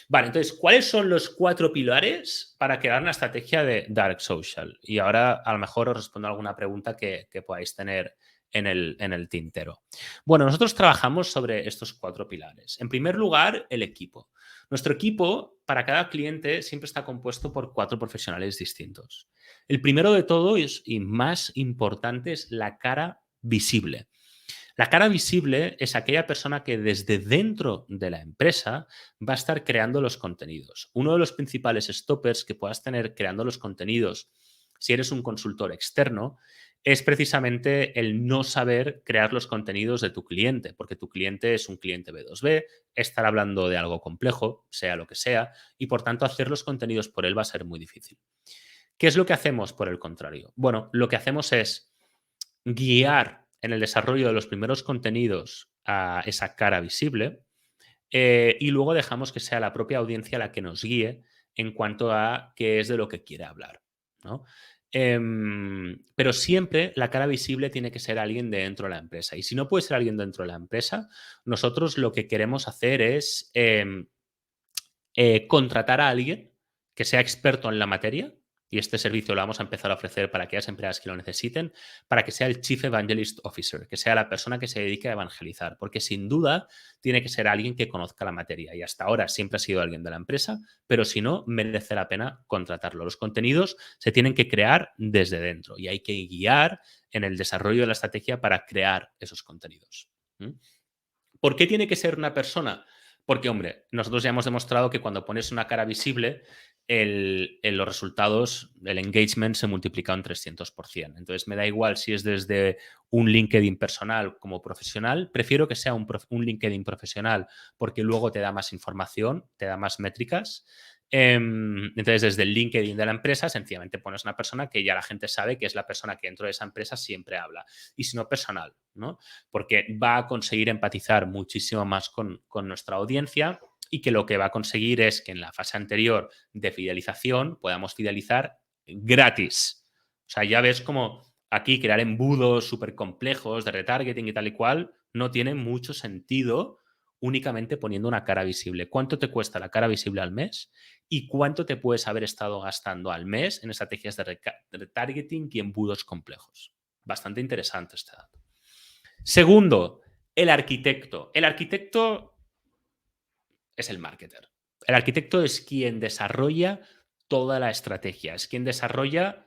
Speaker 1: Vale, entonces, ¿cuáles son los 4 pilares para crear una estrategia de Dark Social? Y ahora a lo mejor os respondo a alguna pregunta que podáis tener en el tintero. Bueno, nosotros trabajamos sobre estos 4 pilares. En primer lugar, el equipo. Nuestro equipo, para cada cliente, siempre está compuesto por 4 profesionales distintos. El primero de todo y más importante es la cara visible. La cara visible es aquella persona que desde dentro de la empresa va a estar creando los contenidos. Uno de los principales stoppers que puedas tener creando los contenidos si eres un consultor externo es precisamente el no saber crear los contenidos de tu cliente, porque tu cliente es un cliente B2B, estará hablando de algo complejo, sea lo que sea, y por tanto hacer los contenidos por él va a ser muy difícil. ¿Qué es lo que hacemos por el contrario? Bueno, lo que hacemos es guiar en el desarrollo de los primeros contenidos a esa cara visible y luego dejamos que sea la propia audiencia la que nos guíe en cuanto a qué es de lo que quiere hablar, ¿no? Pero siempre la cara visible tiene que ser alguien de dentro de la empresa. Y si no puede ser alguien dentro de la empresa, nosotros lo que queremos hacer es contratar a alguien que sea experto en la materia, y este servicio lo vamos a empezar a ofrecer para aquellas empresas que lo necesiten, para que sea el Chief Evangelist Officer, que sea la persona que se dedique a evangelizar, porque sin duda tiene que ser alguien que conozca la materia, y hasta ahora siempre ha sido alguien de la empresa, pero si no, merece la pena contratarlo. Los contenidos se tienen que crear desde dentro y hay que guiar en el desarrollo de la estrategia para crear esos contenidos. ¿Mm? ¿Por qué tiene que ser una persona? Porque, hombre, nosotros ya hemos demostrado que cuando pones una cara visible, los resultados, el engagement se multiplica un 300%. Entonces, me da igual si es desde un LinkedIn personal como profesional. Prefiero que sea un LinkedIn profesional porque luego te da más información, te da más métricas. Entonces, desde el LinkedIn de la empresa, sencillamente pones una persona que ya la gente sabe que es la persona que dentro de esa empresa siempre habla. Y si no, personal, ¿no? Porque va a conseguir empatizar muchísimo más con nuestra audiencia y que lo que va a conseguir es que en la fase anterior de fidelización podamos fidelizar gratis. O sea, ya ves como aquí crear embudos súper complejos de retargeting y tal y cual no tiene mucho sentido únicamente poniendo una cara visible. ¿Cuánto te cuesta la cara visible al mes? ¿Y cuánto te puedes haber estado gastando al mes en estrategias de retargeting y embudos complejos? Bastante interesante este dato. Segundo, el arquitecto. El arquitecto es el marketer. El arquitecto es quien desarrolla toda la estrategia, es quien desarrolla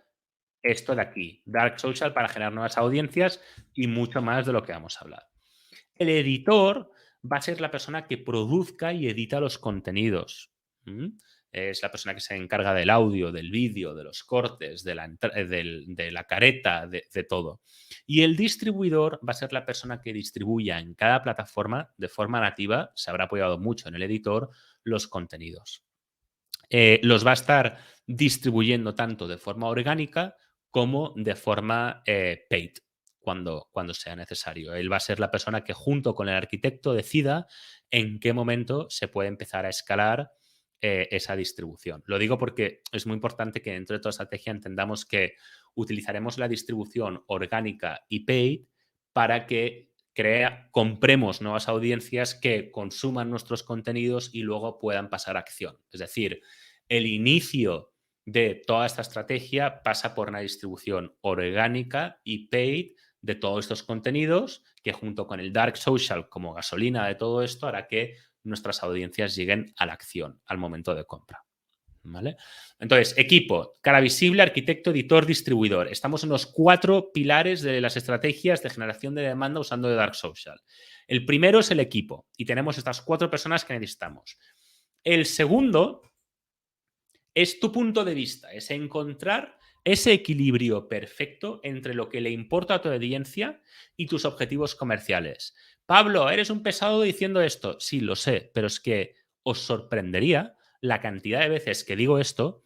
Speaker 1: esto de aquí, Dark Social para generar nuevas audiencias y mucho más de lo que vamos a hablar. El editor va a ser la persona que produzca y edita los contenidos. ¿Mm? Es la persona que se encarga del audio, del vídeo, de los cortes, de la careta, de todo. Y el distribuidor va a ser la persona que distribuya en cada plataforma de forma nativa, se habrá apoyado mucho en el editor, los contenidos. Los va a estar distribuyendo tanto de forma orgánica como de forma paid cuando sea necesario. Él va a ser la persona que junto con el arquitecto decida en qué momento se puede empezar a escalar esa distribución. Lo digo porque es muy importante que dentro de toda estrategia entendamos que utilizaremos la distribución orgánica y paid para que compremos nuevas audiencias que consuman nuestros contenidos y luego puedan pasar a acción. Es decir, el inicio de toda esta estrategia pasa por una distribución orgánica y paid de todos estos contenidos que junto con el dark social como gasolina de todo esto hará que nuestras audiencias lleguen a la acción, al momento de compra. ¿Vale? Entonces, equipo, cara visible, arquitecto, editor, distribuidor. Estamos en los 4 pilares de las estrategias de generación de demanda usando de Dark Social. El primero es el equipo y tenemos estas 4 personas que necesitamos. El segundo es tu punto de vista, es encontrar ese equilibrio perfecto entre lo que le importa a tu audiencia y tus objetivos comerciales. Pablo, eres un pesado diciendo esto. Sí, lo sé, pero es que os sorprendería la cantidad de veces que digo esto.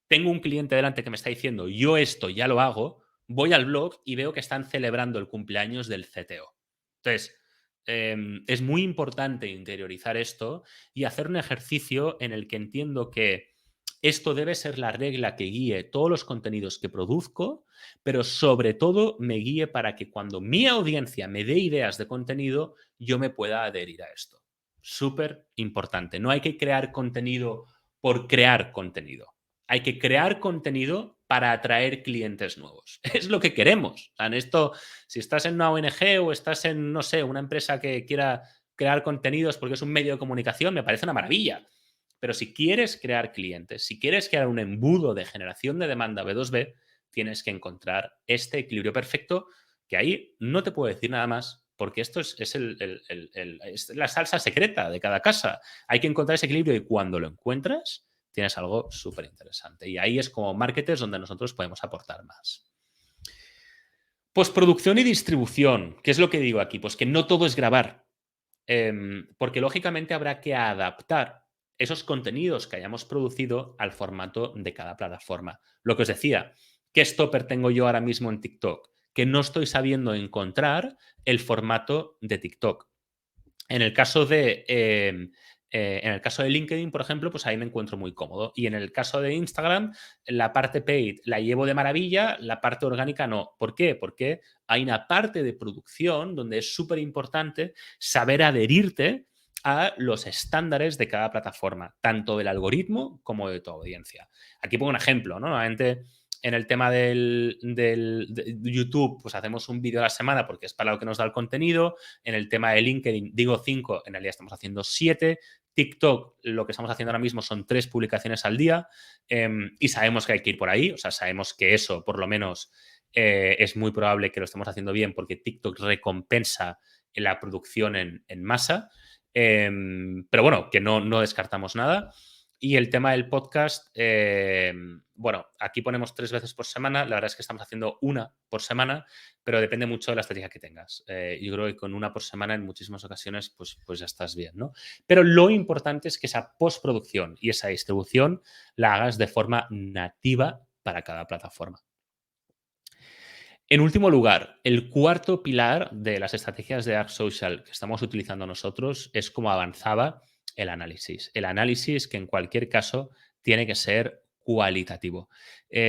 Speaker 1: Tengo un cliente delante que me está diciendo, yo esto ya lo hago, voy al blog y veo que están celebrando el cumpleaños del CTO. Entonces, es muy importante interiorizar esto y hacer un ejercicio en el que entiendo que esto debe ser la regla que guíe todos los contenidos que produzco, pero sobre todo me guíe para que cuando mi audiencia me dé ideas de contenido, yo me pueda adherir a esto. Súper importante. No hay que crear contenido por crear contenido. Hay que crear contenido para atraer clientes nuevos. Es lo que queremos. O sea, en esto, si estás en una ONG o estás en, no sé, una empresa que quiera crear contenidos porque es un medio de comunicación, me parece una maravilla. Pero si quieres crear clientes, si quieres crear un embudo de generación de demanda B2B, tienes que encontrar este equilibrio perfecto que ahí no te puedo decir nada más porque esto es la salsa secreta de cada casa. Hay que encontrar ese equilibrio y cuando lo encuentras, tienes algo súper interesante. Y ahí es como marketers donde nosotros podemos aportar más. Postproducción y distribución. ¿Qué es lo que digo aquí? Pues que no todo es grabar. Porque lógicamente habrá que adaptar esos contenidos que hayamos producido al formato de cada plataforma. Lo que os decía, ¿qué stopper tengo yo ahora mismo en TikTok? Que no estoy sabiendo encontrar el formato de TikTok. En el caso de LinkedIn, por ejemplo, pues ahí me encuentro muy cómodo. Y en el caso de Instagram, la parte paid la llevo de maravilla, la parte orgánica no. ¿Por qué? Porque hay una parte de producción donde es súper importante saber adherirte a los estándares de cada plataforma, tanto del algoritmo como de tu audiencia. Aquí pongo un ejemplo, ¿no? Normalmente en el tema de YouTube, pues hacemos un vídeo a la semana porque es para lo que nos da el contenido. En el tema de LinkedIn, digo 5, en realidad estamos haciendo 7. TikTok, lo que estamos haciendo ahora mismo son 3 publicaciones al día y sabemos que hay que ir por ahí. O sea, sabemos que eso, por lo menos, es muy probable que lo estemos haciendo bien porque TikTok recompensa la producción en masa. Pero bueno, que no descartamos nada. Y el tema del podcast, bueno, aquí ponemos 3 veces por semana. La verdad es que estamos haciendo una por semana, pero depende mucho de la estrategia que tengas. Yo creo que con una por semana en muchísimas ocasiones, pues ya estás bien, ¿no? Pero lo importante es que esa postproducción y esa distribución la hagas de forma nativa para cada plataforma. En último lugar, el cuarto pilar de las estrategias de Dark Social que estamos utilizando nosotros es cómo avanzaba el análisis. El análisis que en cualquier caso tiene que ser cualitativo.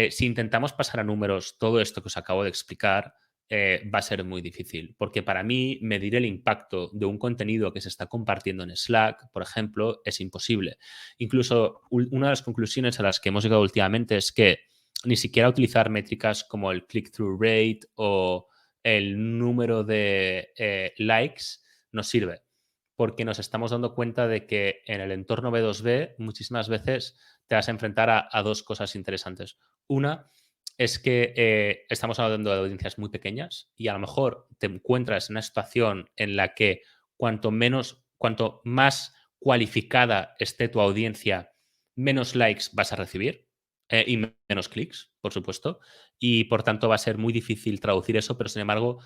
Speaker 1: Si intentamos pasar a números todo esto que os acabo de explicar, va a ser muy difícil, porque para mí medir el impacto de un contenido que se está compartiendo en Slack, por ejemplo, es imposible. Incluso una de las conclusiones a las que hemos llegado últimamente es que ni siquiera utilizar métricas como el click-through rate o el número de likes nos sirve, porque nos estamos dando cuenta de que en el entorno B2B muchísimas veces te vas a enfrentar a dos cosas interesantes. Una es que estamos hablando de audiencias muy pequeñas y a lo mejor te encuentras en una situación en la que cuanto más cualificada esté tu audiencia, menos likes vas a recibir y menos clics, por supuesto. Y por tanto va a ser muy difícil traducir eso, pero sin embargo,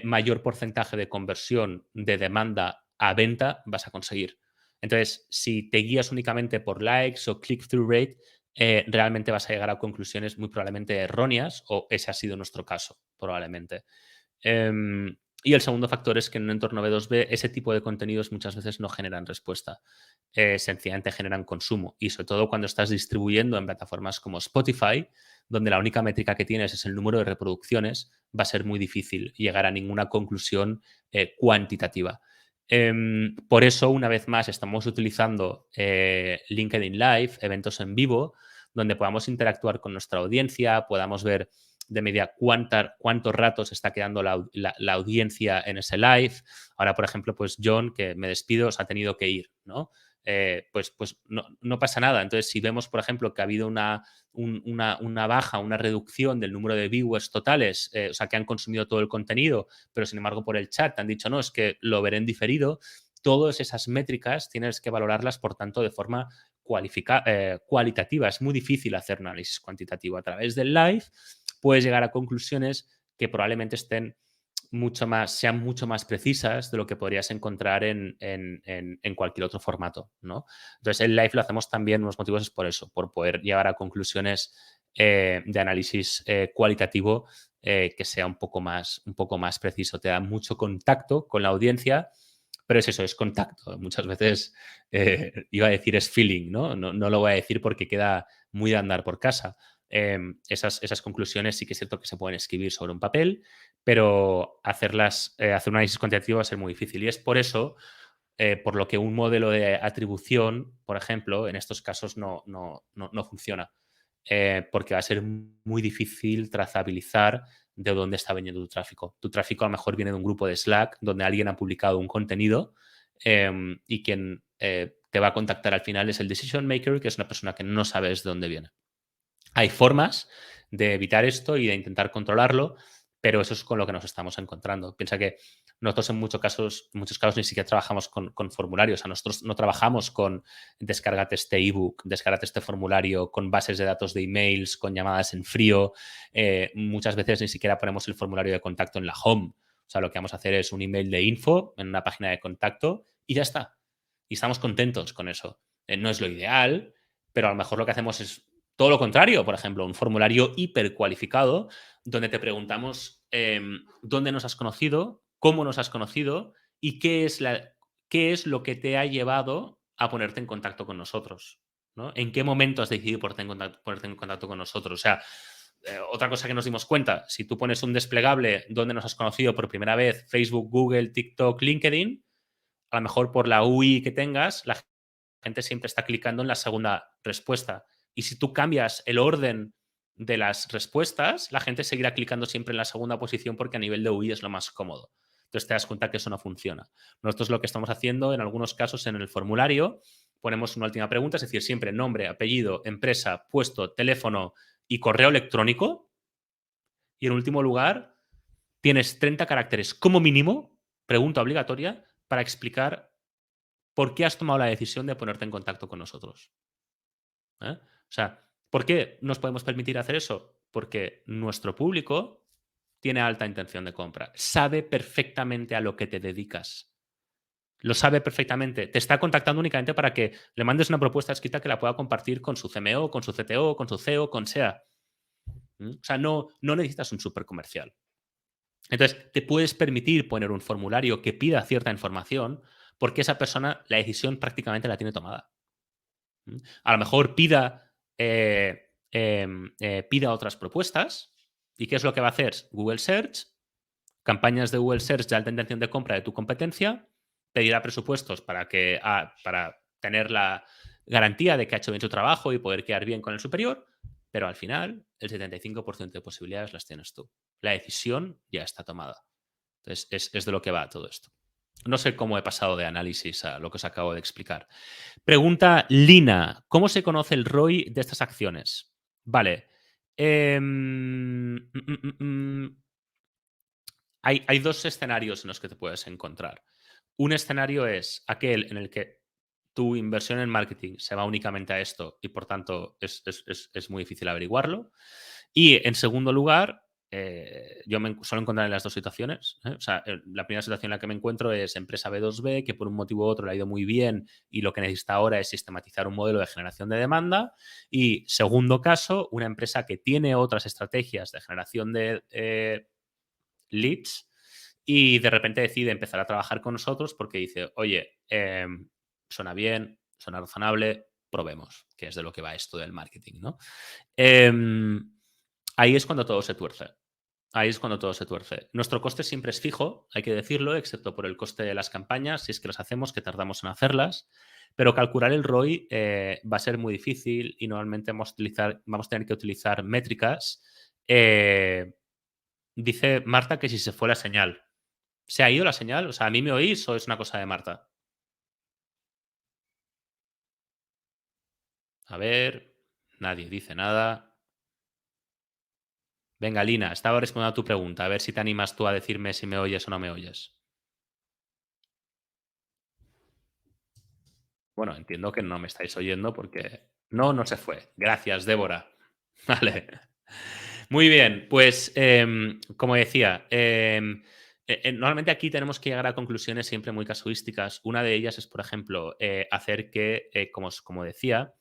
Speaker 1: mayor porcentaje de conversión de demanda a venta vas a conseguir. Entonces, si te guías únicamente por likes o click-through rate, realmente vas a llegar a conclusiones muy probablemente erróneas, o ese ha sido nuestro caso, probablemente. Y el segundo factor es que en un entorno B2B ese tipo de contenidos muchas veces no generan respuesta, sencillamente generan consumo. Y sobre todo cuando estás distribuyendo en plataformas como Spotify, donde la única métrica que tienes es el número de reproducciones, va a ser muy difícil llegar a ninguna conclusión cuantitativa. Por eso, una vez más, estamos utilizando LinkedIn Live, eventos en vivo, donde podamos interactuar con nuestra audiencia, podamos ver de media cuántos ratos está quedando la audiencia en ese live. Ahora, por ejemplo, pues John, que me despido, se ha tenido que ir, ¿no? Pues no pasa nada. Entonces, si vemos, por ejemplo, que ha habido una baja, una reducción del número de viewers totales, o sea, que han consumido todo el contenido, pero sin embargo por el chat te han dicho, no, es que lo veré en diferido, todas esas métricas tienes que valorarlas, por tanto, de forma cualitativa. Es muy difícil hacer un análisis cuantitativo. A través del live puedes llegar a conclusiones que probablemente sean mucho más precisas de lo que podrías encontrar en cualquier otro formato, ¿no? Entonces, el live lo hacemos también, unos motivos es por eso, por poder llegar a conclusiones de análisis cualitativo que sea un poco más preciso. Te da mucho contacto con la audiencia, pero es eso, es contacto. Muchas veces iba a decir es feeling, ¿no? No lo voy a decir porque queda muy de andar por casa. Esas conclusiones sí que es cierto que se pueden escribir sobre un papel, pero hacer un análisis cuantitativo va a ser muy difícil. Y es por eso, por lo que un modelo de atribución, por ejemplo, en estos casos no funciona. Porque va a ser muy difícil trazabilizar de dónde está viniendo tu tráfico. Tu tráfico a lo mejor viene de un grupo de Slack donde alguien ha publicado un contenido y quien te va a contactar al final es el decision maker, que es una persona que no sabes de dónde viene. Hay formas de evitar esto y de intentar controlarlo, pero eso es con lo que nos estamos encontrando. Piensa que nosotros en muchos casos ni siquiera trabajamos con formularios. O sea, nosotros no trabajamos con descárgate este ebook, descárgate este formulario, con bases de datos de emails, con llamadas en frío. Muchas veces ni siquiera ponemos el formulario de contacto en la home. O sea, lo que vamos a hacer es un email de info en una página de contacto y ya está. Y estamos contentos con eso. No es lo ideal, pero a lo mejor lo que hacemos es todo lo contrario, por ejemplo, un formulario hipercualificado donde te preguntamos dónde nos has conocido, cómo nos has conocido y qué es lo que te ha llevado a ponerte en contacto con nosotros, ¿no? ¿En qué momento has decidido ponerte en contacto con nosotros? O sea, otra cosa que nos dimos cuenta, si tú pones un desplegable donde nos has conocido por primera vez, Facebook, Google, TikTok, LinkedIn, a lo mejor por la UI que tengas, la gente siempre está clicando en la segunda respuesta. Y si tú cambias el orden de las respuestas, la gente seguirá clicando siempre en la segunda posición porque a nivel de UI es lo más cómodo. Entonces te das cuenta que eso no funciona. Nosotros lo que estamos haciendo en algunos casos en el formulario, ponemos una última pregunta, es decir, siempre nombre, apellido, empresa, puesto, teléfono y correo electrónico. Y en último lugar, tienes 30 caracteres como mínimo, pregunta obligatoria, para explicar ¿por qué has tomado la decisión de ponerte en contacto con nosotros? ¿Eh? O sea, ¿por qué nos podemos permitir hacer eso? Porque nuestro público tiene alta intención de compra, sabe perfectamente a lo que te dedicas. Lo sabe perfectamente. Te está contactando únicamente para que le mandes una propuesta escrita que la pueda compartir con su CMO, con su CTO, con su CEO, con SEA. O sea, no necesitas un super comercial. Entonces, te puedes permitir poner un formulario que pida cierta información porque esa persona la decisión prácticamente la tiene tomada. A lo mejor pida otras propuestas. ¿Y qué es lo que va a hacer? Google Search, campañas de Google Search de alta intención de compra de tu competencia, pedirá presupuestos para tener la garantía de que ha hecho bien su trabajo y poder quedar bien con el superior, pero al final el 75% de posibilidades las tienes tú. La decisión ya está tomada. Entonces, es de lo que va todo esto. No sé cómo he pasado de análisis a lo que os acabo de explicar. Pregunta Lina, ¿cómo se conoce el ROI de estas acciones? Vale. Hay dos escenarios en los que te puedes encontrar. Un escenario es aquel en el que tu inversión en marketing se va únicamente a esto y por tanto es muy difícil averiguarlo. Y en segundo lugar, yo me suelo encontrar en las dos situaciones. O sea, la primera situación en la que me encuentro es empresa B2B que por un motivo u otro le ha ido muy bien y lo que necesita ahora es sistematizar un modelo de generación de demanda. Y segundo caso, una empresa que tiene otras estrategias de generación de leads y de repente decide empezar a trabajar con nosotros porque dice, oye, suena bien, suena razonable, probemos, que es de lo que va esto del marketing, ¿no? Ahí es cuando todo se tuerce. Ahí es cuando todo se tuerce. Nuestro coste siempre es fijo, hay que decirlo, excepto por el coste de las campañas, si es que las hacemos, que tardamos en hacerlas. Pero calcular el ROI va a ser muy difícil y normalmente vamos a tener que utilizar métricas. Dice Marta que si se fue la señal. ¿Se ha ido la señal? O sea, ¿a mí me oís o es una cosa de Marta? A ver, nadie dice nada. Venga, Lina, estaba respondiendo a tu pregunta. A ver si te animas tú a decirme si me oyes o no me oyes. Bueno, entiendo que no me estáis oyendo porque no se fue. Gracias, Débora. Vale. Muy bien, pues como decía, normalmente aquí tenemos que llegar a conclusiones siempre muy casuísticas. Una de ellas es, por ejemplo, hacer que, como decía,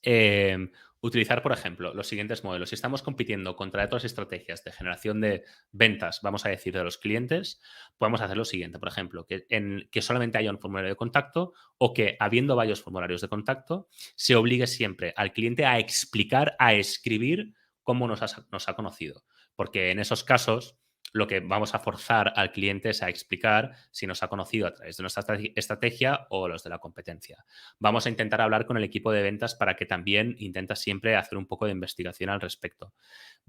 Speaker 1: eh, utilizar, por ejemplo, los siguientes modelos. Si estamos compitiendo contra otras estrategias de generación de ventas, vamos a decir, de los clientes, podemos hacer lo siguiente, por ejemplo, que solamente haya un formulario de contacto o que, habiendo varios formularios de contacto, se obligue siempre al cliente a explicar, a escribir cómo nos ha conocido. Porque en esos casos lo que vamos a forzar al cliente es a explicar si nos ha conocido a través de nuestra estrategia o los de la competencia. Vamos a intentar hablar con el equipo de ventas para que también intenta siempre hacer un poco de investigación al respecto.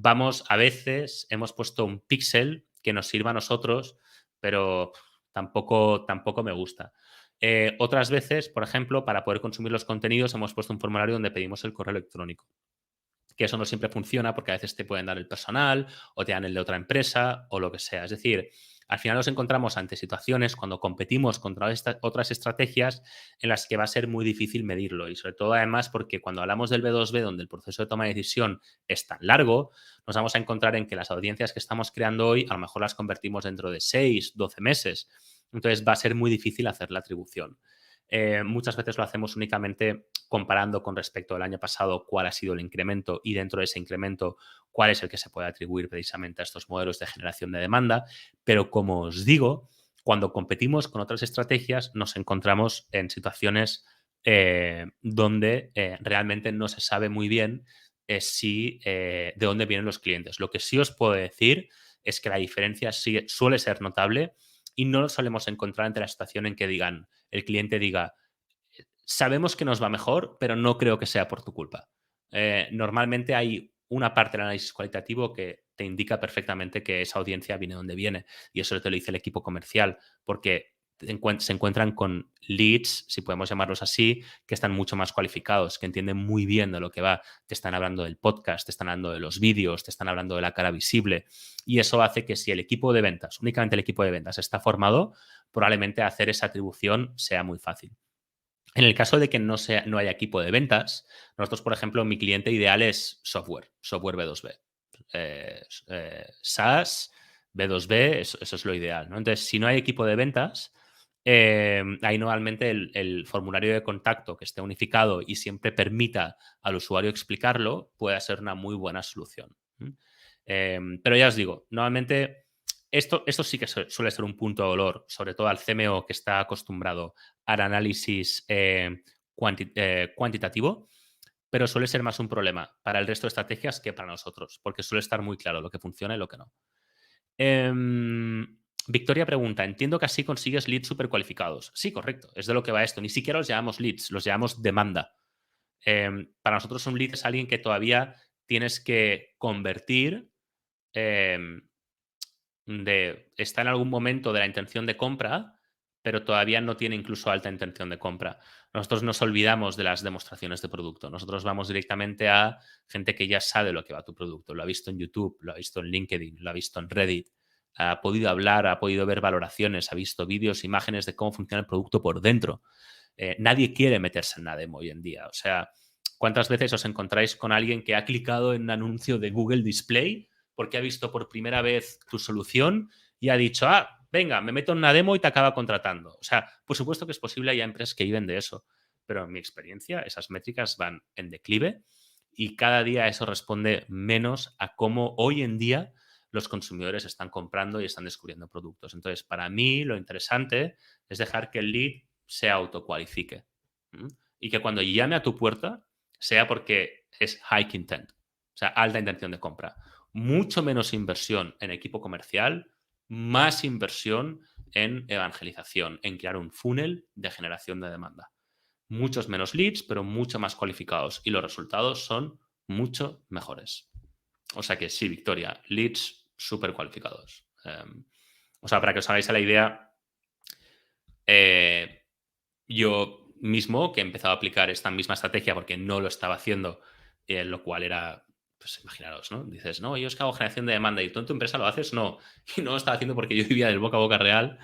Speaker 1: A veces hemos puesto un píxel que nos sirva a nosotros, pero tampoco me gusta. Otras veces, por ejemplo, para poder consumir los contenidos hemos puesto un formulario donde pedimos el correo electrónico, que eso no siempre funciona porque a veces te pueden dar el personal o te dan el de otra empresa o lo que sea. Es decir, al final nos encontramos ante situaciones cuando competimos contra otras estrategias en las que va a ser muy difícil medirlo y sobre todo además porque cuando hablamos del B2B donde el proceso de toma de decisión es tan largo, nos vamos a encontrar en que las audiencias que estamos creando hoy a lo mejor las convertimos dentro de 6, 12 meses. Entonces va a ser muy difícil hacer la atribución. Muchas veces lo hacemos únicamente comparando con respecto al año pasado cuál ha sido el incremento y dentro de ese incremento cuál es el que se puede atribuir precisamente a estos modelos de generación de demanda. Pero como os digo, cuando competimos con otras estrategias nos encontramos en situaciones donde realmente no se sabe muy bien de dónde vienen los clientes. Lo que sí os puedo decir es que la diferencia suele ser notable y no lo solemos encontrar entre la situación en que el cliente diga, sabemos que nos va mejor, pero no creo que sea por tu culpa. Normalmente hay una parte del análisis cualitativo que te indica perfectamente que esa audiencia viene donde viene y eso te lo dice el equipo comercial porque se encuentran con leads, si podemos llamarlos así, que están mucho más cualificados, que entienden muy bien de lo que va. Te están hablando del podcast, te están hablando de los vídeos, te están hablando de la cara visible. Y eso hace que si el equipo de ventas, únicamente el equipo de ventas está formado, probablemente hacer esa atribución sea muy fácil. En el caso de que no haya equipo de ventas, nosotros, por ejemplo, mi cliente ideal es software B2B. SaaS, B2B, eso es lo ideal, ¿no? Entonces, si no hay equipo de ventas, ahí normalmente el formulario de contacto que esté unificado y siempre permita al usuario explicarlo, puede ser una muy buena solución. Pero ya os digo, normalmente esto sí que suele ser un punto de dolor, sobre todo al CMO que está acostumbrado al análisis cuantitativo, pero suele ser más un problema para el resto de estrategias que para nosotros, porque suele estar muy claro lo que funciona y lo que no. Victoria pregunta, entiendo que así consigues leads súper cualificados. Sí, correcto, es de lo que va esto. Ni siquiera los llamamos leads, los llamamos demanda. Para nosotros un lead es alguien que todavía tienes que convertir, está en algún momento de la intención de compra, pero todavía no tiene incluso alta intención de compra. Nosotros nos olvidamos de las demostraciones de producto. Nosotros vamos directamente a gente que ya sabe lo que va tu producto. Lo ha visto en YouTube, lo ha visto en LinkedIn, lo ha visto en Reddit. Ha podido hablar, ha podido ver valoraciones, ha visto vídeos, imágenes de cómo funciona el producto por dentro. Nadie quiere meterse en la demo hoy en día. O sea, ¿cuántas veces os encontráis con alguien que ha clicado en un anuncio de Google Display porque ha visto por primera vez tu solución y ha dicho, venga, me meto en una demo y te acaba contratando? O sea, por supuesto que es posible, hay empresas que viven de eso, pero en mi experiencia esas métricas van en declive y cada día eso responde menos a cómo hoy en día los consumidores están comprando y están descubriendo productos. Entonces, para mí lo interesante es dejar que el lead se autocualifique. Y que cuando llame a tu puerta sea porque es high intent, o sea, alta intención de compra. Mucho menos inversión en equipo comercial, más inversión en evangelización, en crear un funnel de generación de demanda. Muchos menos leads, pero mucho más cualificados. Y los resultados son mucho mejores. O sea que sí, Victoria, leads súper cualificados. O sea, para que os hagáis a la idea, yo mismo que he empezado a aplicar esta misma estrategia porque no lo estaba haciendo, lo cual era, pues imaginaros, ¿no? Dices, no, yo es que hago generación de demanda y tú en tu empresa lo haces, no. Y no lo estaba haciendo porque yo vivía del boca a boca real.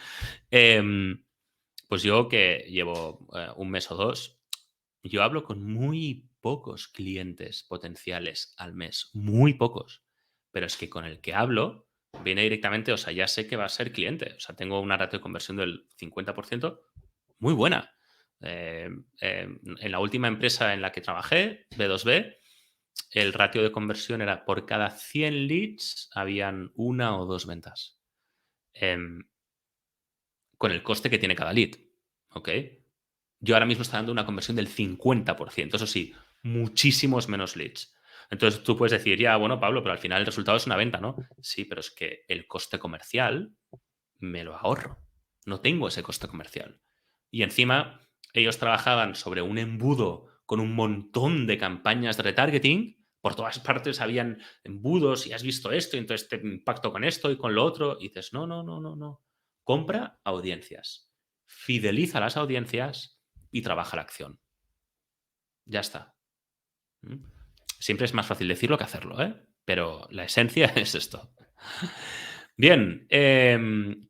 Speaker 1: Pues yo que llevo un mes o dos, yo hablo con muy pocos clientes potenciales al mes, muy pocos. Pero es que con el que hablo viene directamente, o sea, ya sé que va a ser cliente. O sea, tengo una ratio de conversión del 50%, muy buena. En la última empresa en la que trabajé, B2B, el ratio de conversión era por cada 100 leads habían una o dos ventas. Con el coste que tiene cada lead. ¿Ok? Yo ahora mismo estoy dando una conversión del 50%. Eso sí, muchísimos menos leads. Entonces tú puedes decir, ya, bueno, Pablo, pero al final el resultado es una venta, ¿no? Sí, pero es que el coste comercial me lo ahorro. No tengo ese coste comercial. Y encima, ellos trabajaban sobre un embudo con un montón de campañas de retargeting. Por todas partes habían embudos y has visto esto y entonces te impacto con esto y con lo otro. Y dices, no, no, no, no, no. Compra audiencias. Fideliza las audiencias y trabaja la acción. Ya está. Siempre es más fácil decirlo que hacerlo, ¿eh? Pero la esencia es esto. Bien,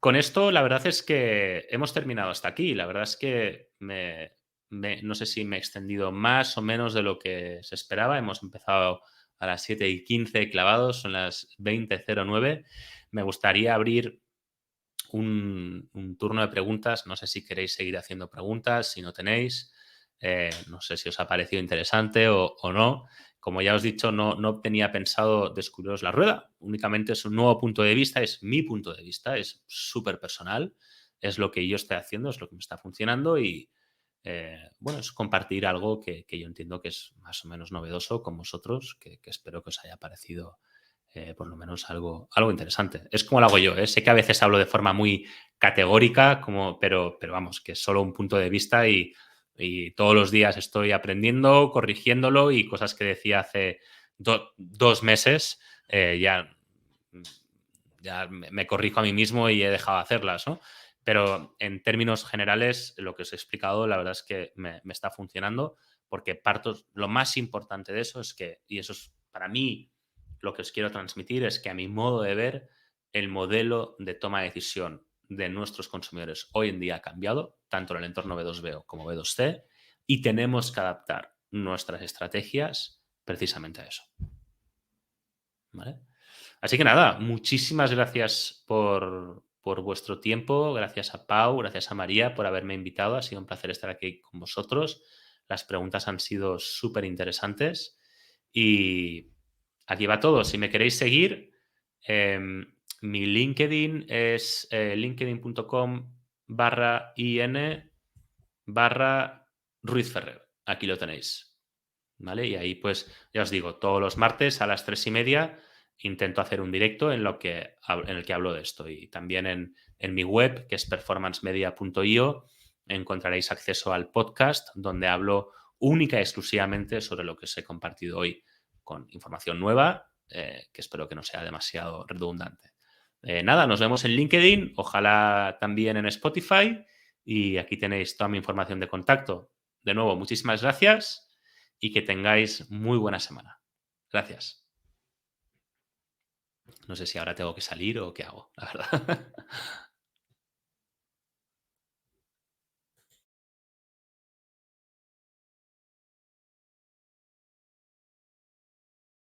Speaker 1: con esto la verdad es que hemos terminado hasta aquí. La verdad es que no sé si me he extendido más o menos de lo que se esperaba. Hemos empezado a las 7:15 clavados, son las 20:09. Me gustaría abrir un turno de preguntas. No sé si queréis seguir haciendo preguntas, si no tenéis. No sé si os ha parecido interesante o no. Como ya os he dicho, no tenía pensado descubriros la rueda. Únicamente es un nuevo punto de vista, es mi punto de vista, es súper personal. Es lo que yo estoy haciendo, es lo que me está funcionando y, bueno, es compartir algo que yo entiendo que es más o menos novedoso con vosotros, que espero que os haya parecido por lo menos algo interesante. Es como lo hago yo, ¿eh? Sé que a veces hablo de forma muy categórica, pero vamos, que es solo un punto de vista y todos los días estoy aprendiendo, corrigiéndolo y cosas que decía hace 2 meses ya me corrijo a mí mismo y he dejado de hacerlas, ¿no? Pero en términos generales, lo que os he explicado, la verdad es que me está funcionando porque parto, lo más importante de eso es que, y eso es para mí lo que os quiero transmitir, es que a mi modo de ver, el modelo de toma de decisión de nuestros consumidores hoy en día ha cambiado, tanto en el entorno B2B como B2C, y tenemos que adaptar nuestras estrategias precisamente a eso. ¿Vale? Así que nada, muchísimas gracias por vuestro tiempo, gracias a Pau, gracias a María por haberme invitado, ha sido un placer estar aquí con vosotros. Las preguntas han sido súper interesantes y aquí va todo. Si me queréis seguir, mi LinkedIn es linkedin.com/in/Ruiz Ferrer. Aquí lo tenéis. ¿Vale? Y ahí, pues, ya os digo, todos los martes a las 3:30 intento hacer un directo en el que hablo de esto. Y también en mi web, que es performancemedia.io, encontraréis acceso al podcast donde hablo única y exclusivamente sobre lo que os he compartido hoy, con información nueva, que espero que no sea demasiado redundante. Nada, nos vemos en LinkedIn, ojalá también en Spotify, y aquí tenéis toda mi información de contacto. De nuevo, muchísimas gracias y que tengáis muy buena semana. Gracias. No sé si ahora tengo que salir o qué hago, la verdad.